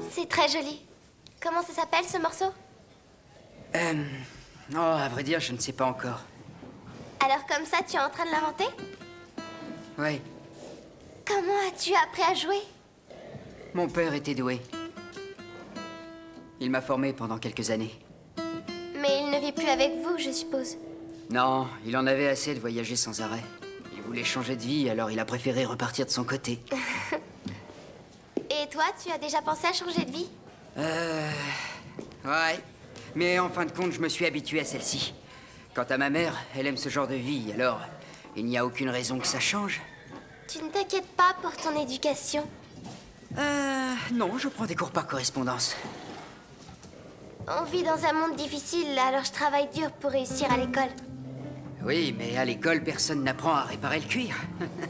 Speaker 3: C'est très joli. Comment ça s'appelle ce morceau?
Speaker 17: Oh, à vrai dire, je ne sais pas encore.
Speaker 3: Alors comme ça, tu es en train de l'inventer?
Speaker 17: Oui,
Speaker 3: Comment as-tu appris à jouer?
Speaker 17: mon père était doué. Il m'a formé pendant quelques années.
Speaker 3: Mais il ne vit plus avec vous, je suppose.
Speaker 17: Non, il en avait assez de voyager sans arrêt. Il voulait changer de vie, alors il a préféré repartir de son côté.
Speaker 3: Et toi, tu as déjà pensé à changer de vie?
Speaker 17: Ouais. Mais en fin de compte, je me suis habitué à celle-ci. Quant à ma mère, elle aime ce genre de vie, alors il n'y a aucune raison que ça change.
Speaker 3: Tu ne t'inquiètes pas pour ton éducation?
Speaker 17: Non, je prends des cours par correspondance.
Speaker 3: On vit dans un monde difficile, alors je travaille dur pour réussir à l'école.
Speaker 17: Oui, mais à l'école, personne n'apprend à réparer le cuir.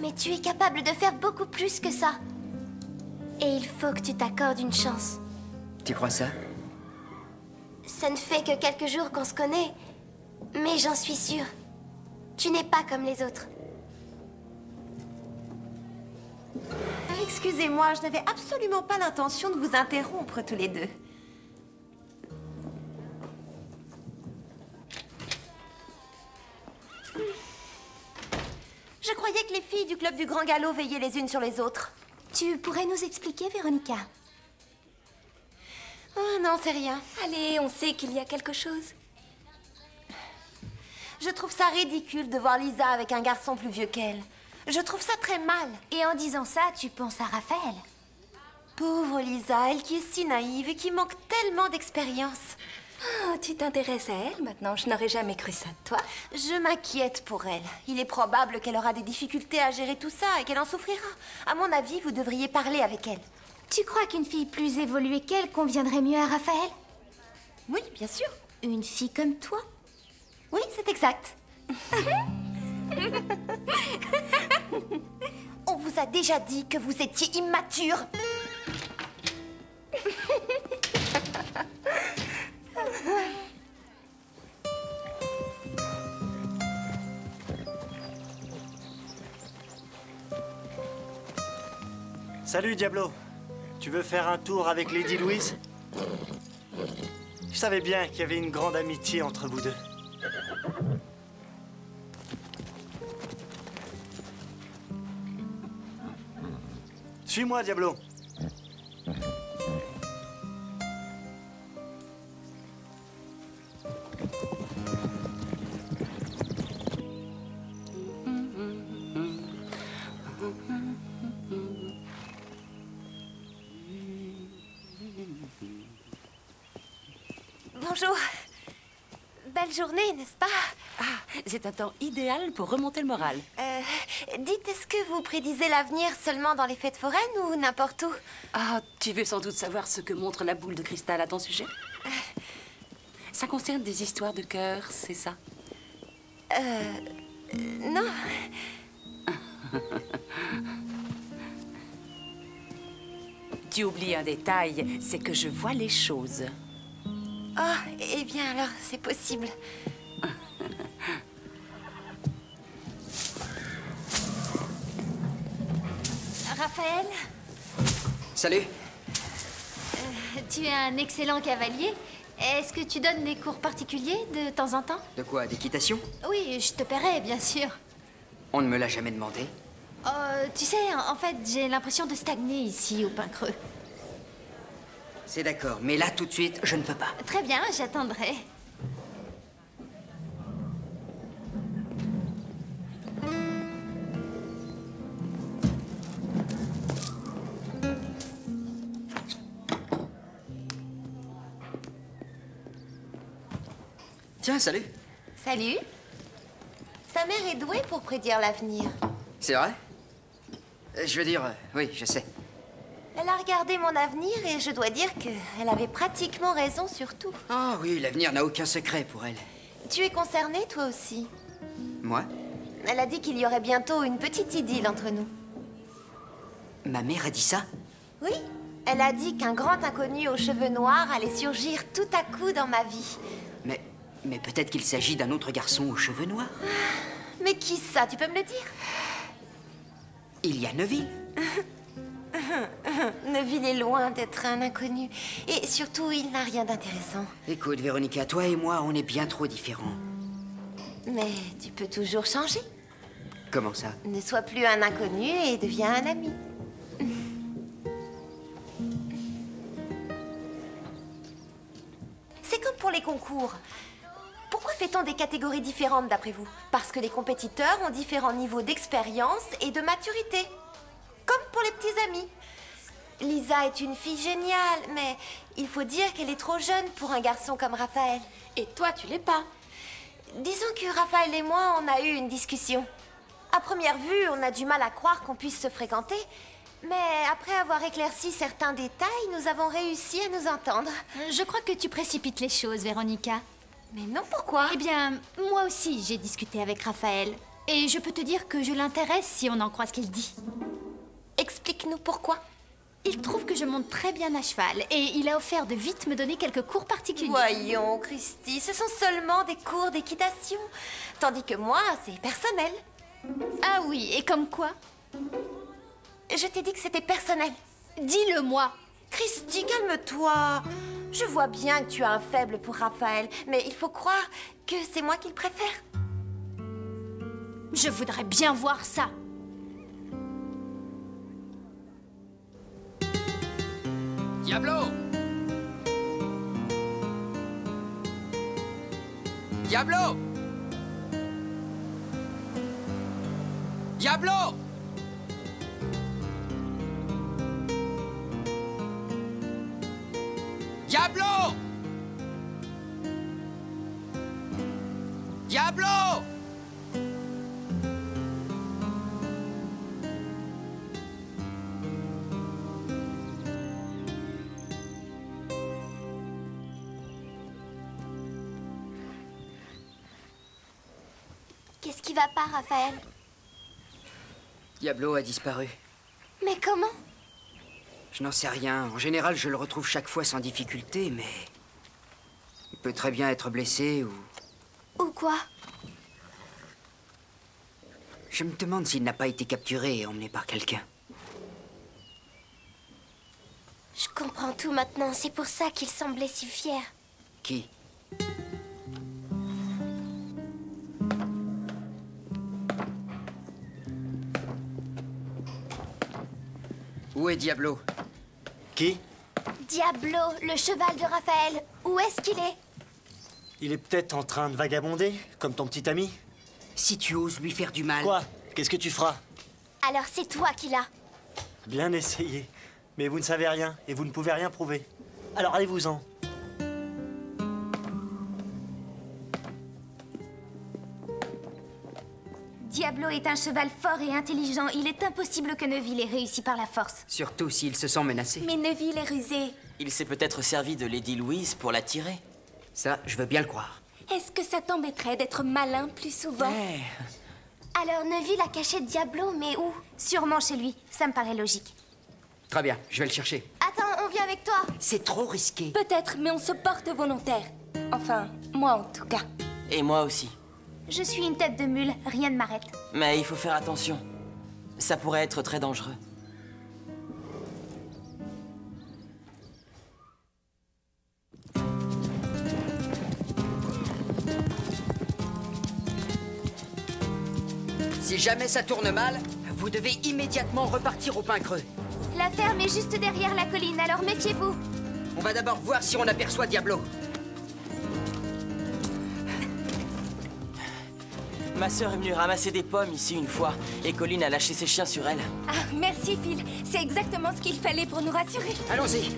Speaker 3: Mais tu es capable de faire beaucoup plus que ça. Et il faut que tu t'accordes une chance.
Speaker 17: Tu crois ça?
Speaker 3: Ça ne fait que quelques jours qu'on se connaît, mais j'en suis sûre. Tu n'es pas comme les autres.
Speaker 2: Excusez-moi, je n'avais absolument pas l'intention de vous interrompre tous les deux. Je croyais que les filles du club du Grand Galop veillaient les unes sur les autres.
Speaker 1: Tu pourrais nous expliquer, Véronica?
Speaker 2: Oh non, c'est rien.
Speaker 1: Allez, on sait qu'il y a quelque chose.
Speaker 2: Je trouve ça ridicule de voir Lisa avec un garçon plus vieux qu'elle. Je trouve ça très mal.
Speaker 1: Et en disant ça, tu penses à Raphaël?
Speaker 2: Pauvre Lisa, elle qui est si naïve et qui manque tellement d'expérience.
Speaker 1: Oh, tu t'intéresses à elle maintenant? Je n'aurais jamais cru ça de toi.
Speaker 2: Je m'inquiète pour elle. Il est probable qu'elle aura des difficultés à gérer tout ça et qu'elle en souffrira. À mon avis, vous devriez parler avec elle.
Speaker 1: Tu crois qu'une fille plus évoluée qu'elle conviendrait mieux à Raphaël?
Speaker 2: Oui, bien sûr.
Speaker 1: Une fille comme toi?
Speaker 2: Oui, c'est exact. On vous a déjà dit que vous étiez immature.
Speaker 18: Salut, Diablo. Tu veux faire un tour avec Lady Louise? Je savais bien qu'il y avait une grande amitié entre vous deux. Suis-moi, Diablo.
Speaker 13: Bonjour. Belle journée, n'est-ce pas?
Speaker 22: Ah, c'est un temps idéal pour remonter le moral.
Speaker 13: Dites, est-ce que vous prédisez l'avenir seulement dans les fêtes foraines ou n'importe où?
Speaker 22: Ah, tu veux sans doute savoir ce que montre la boule de cristal à ton sujet? Ça concerne des histoires de cœur, c'est ça?
Speaker 13: Non.
Speaker 22: Tu oublies un détail, c'est que je vois les choses.
Speaker 13: Ah, eh bien alors, c'est possible.
Speaker 14: Raphaël,
Speaker 17: Salut.
Speaker 14: tu es un excellent cavalier. Est-ce que tu donnes des cours particuliers de temps en temps?
Speaker 17: De quoi? D'équitation?
Speaker 14: Oui, je te paierai, bien sûr.
Speaker 17: On ne me l'a jamais demandé.
Speaker 14: Tu sais, en fait, j'ai l'impression de stagner ici, au Pin Creux.
Speaker 17: C'est d'accord, mais là, tout de suite, je ne peux pas.
Speaker 14: Très bien, j'attendrai.
Speaker 17: Tiens, salut.
Speaker 13: Salut. Ta mère est douée pour prédire l'avenir.
Speaker 17: C'est vrai? Je veux dire, oui, je sais.
Speaker 13: Elle a regardé mon avenir et je dois dire qu'elle avait pratiquement raison sur tout.
Speaker 17: Ah oui, l'avenir n'a aucun secret pour elle.
Speaker 13: Tu es concerné, toi aussi?
Speaker 17: Moi?
Speaker 13: Elle a dit qu'il y aurait bientôt une petite idylle entre nous.
Speaker 17: Ma mère a dit ça?
Speaker 13: Oui, elle a dit qu'un grand inconnu aux cheveux noirs allait surgir tout à coup dans ma vie.
Speaker 17: Mais peut-être qu'il s'agit d'un autre garçon aux cheveux noirs.
Speaker 13: Mais qui ça? Tu peux me le dire?
Speaker 17: Il y a Neville.
Speaker 13: Neville est loin d'être un inconnu. Et surtout, il n'a rien d'intéressant.
Speaker 17: Écoute, Véronica, toi et moi, on est bien trop différents.
Speaker 13: Mais tu peux toujours changer.
Speaker 17: Comment ça?
Speaker 13: Ne sois plus un inconnu et deviens un ami. C'est comme pour les concours. Pourquoi fait-on des catégories différentes d'après vous? Parce que les compétiteurs ont différents niveaux d'expérience et de maturité. Comme pour les petits amis. Lisa est une fille géniale, mais il faut dire qu'elle est trop jeune pour un garçon comme Raphaël.
Speaker 19: Et toi, tu l'es pas.
Speaker 13: Disons que Raphaël et moi, on a eu une discussion. À première vue, on a du mal à croire qu'on puisse se fréquenter. Mais après avoir éclairci certains détails, nous avons réussi à nous entendre.
Speaker 14: Je crois que tu précipites les choses, Véronica.
Speaker 13: Mais non, pourquoi?
Speaker 14: Eh bien, moi aussi, j'ai discuté avec Raphaël. Et je peux te dire que je l'intéresse si on en croit ce qu'il dit.
Speaker 13: Explique-nous pourquoi.
Speaker 14: Il trouve que je monte très bien à cheval et il a offert de vite me donner quelques cours particuliers.
Speaker 13: Voyons, Christy, ce sont seulement des cours d'équitation. Tandis que moi, c'est personnel.
Speaker 14: Ah oui, et comme quoi?
Speaker 13: Je t'ai dit que c'était personnel.
Speaker 14: Dis-le-moi.
Speaker 13: Christy, calme-toi. Je vois bien que tu as un faible pour Raphaël, mais il faut croire que c'est moi qui le préfère.
Speaker 14: Je voudrais bien voir ça.
Speaker 17: Diablo! Diablo! Diablo! Diablo! Diablo!
Speaker 3: Qu'est-ce qui va pas, Raphaël?
Speaker 17: Diablo a disparu.
Speaker 3: Mais comment?
Speaker 17: Je n'en sais rien. En général, je le retrouve chaque fois sans difficulté, mais... il peut très bien être blessé ou...
Speaker 3: Ou quoi?
Speaker 17: Je me demande s'il n'a pas été capturé et emmené par quelqu'un.
Speaker 3: Je comprends tout maintenant. C'est pour ça qu'il semblait si fier.
Speaker 17: Qui? Où est Diablo?
Speaker 18: Qui?
Speaker 3: Diablo, le cheval de Raphaël. Où est-ce qu'il est?
Speaker 18: Il est peut-être en train de vagabonder, comme ton petit ami.
Speaker 17: Si tu oses lui faire du mal...
Speaker 18: Quoi? Qu'est-ce que tu feras?
Speaker 3: Alors c'est toi qui l'as.
Speaker 18: Bien essayé. Mais vous ne savez rien, et vous ne pouvez rien prouver. Alors allez-vous-en.
Speaker 1: Diablo est un cheval fort et intelligent. Il est impossible que Neville ait réussi par la force.
Speaker 17: Surtout s'il se sent menacé.
Speaker 1: Mais Neville est rusé.
Speaker 7: Il s'est peut-être servi de Lady Louise pour l'attirer.
Speaker 17: Ça, je veux bien le croire.
Speaker 1: Est-ce que ça t'embêterait d'être malin plus souvent? Alors Neville a caché Diablo, mais où? Sûrement chez lui. Ça me paraît logique.
Speaker 17: Très bien, je vais le chercher.
Speaker 1: Attends, on vient avec toi.
Speaker 17: C'est trop risqué.
Speaker 2: Peut-être, mais on se porte volontaire. Enfin, moi en tout cas.
Speaker 7: Et moi aussi.
Speaker 1: Je suis une tête de mule, rien ne m'arrête.
Speaker 7: Mais il faut faire attention. Ça pourrait être très dangereux.
Speaker 17: Si jamais ça tourne mal, vous devez immédiatement repartir au Pin Creux.
Speaker 1: La ferme est juste derrière la colline, alors méfiez-vous.
Speaker 17: On va d'abord voir si on aperçoit Diablo.
Speaker 7: Ma sœur est venue ramasser des pommes ici une fois, et Colline a lâché ses chiens sur elle.
Speaker 2: Ah, merci Phil. C'est exactement ce qu'il fallait pour nous rassurer.
Speaker 17: Allons-y.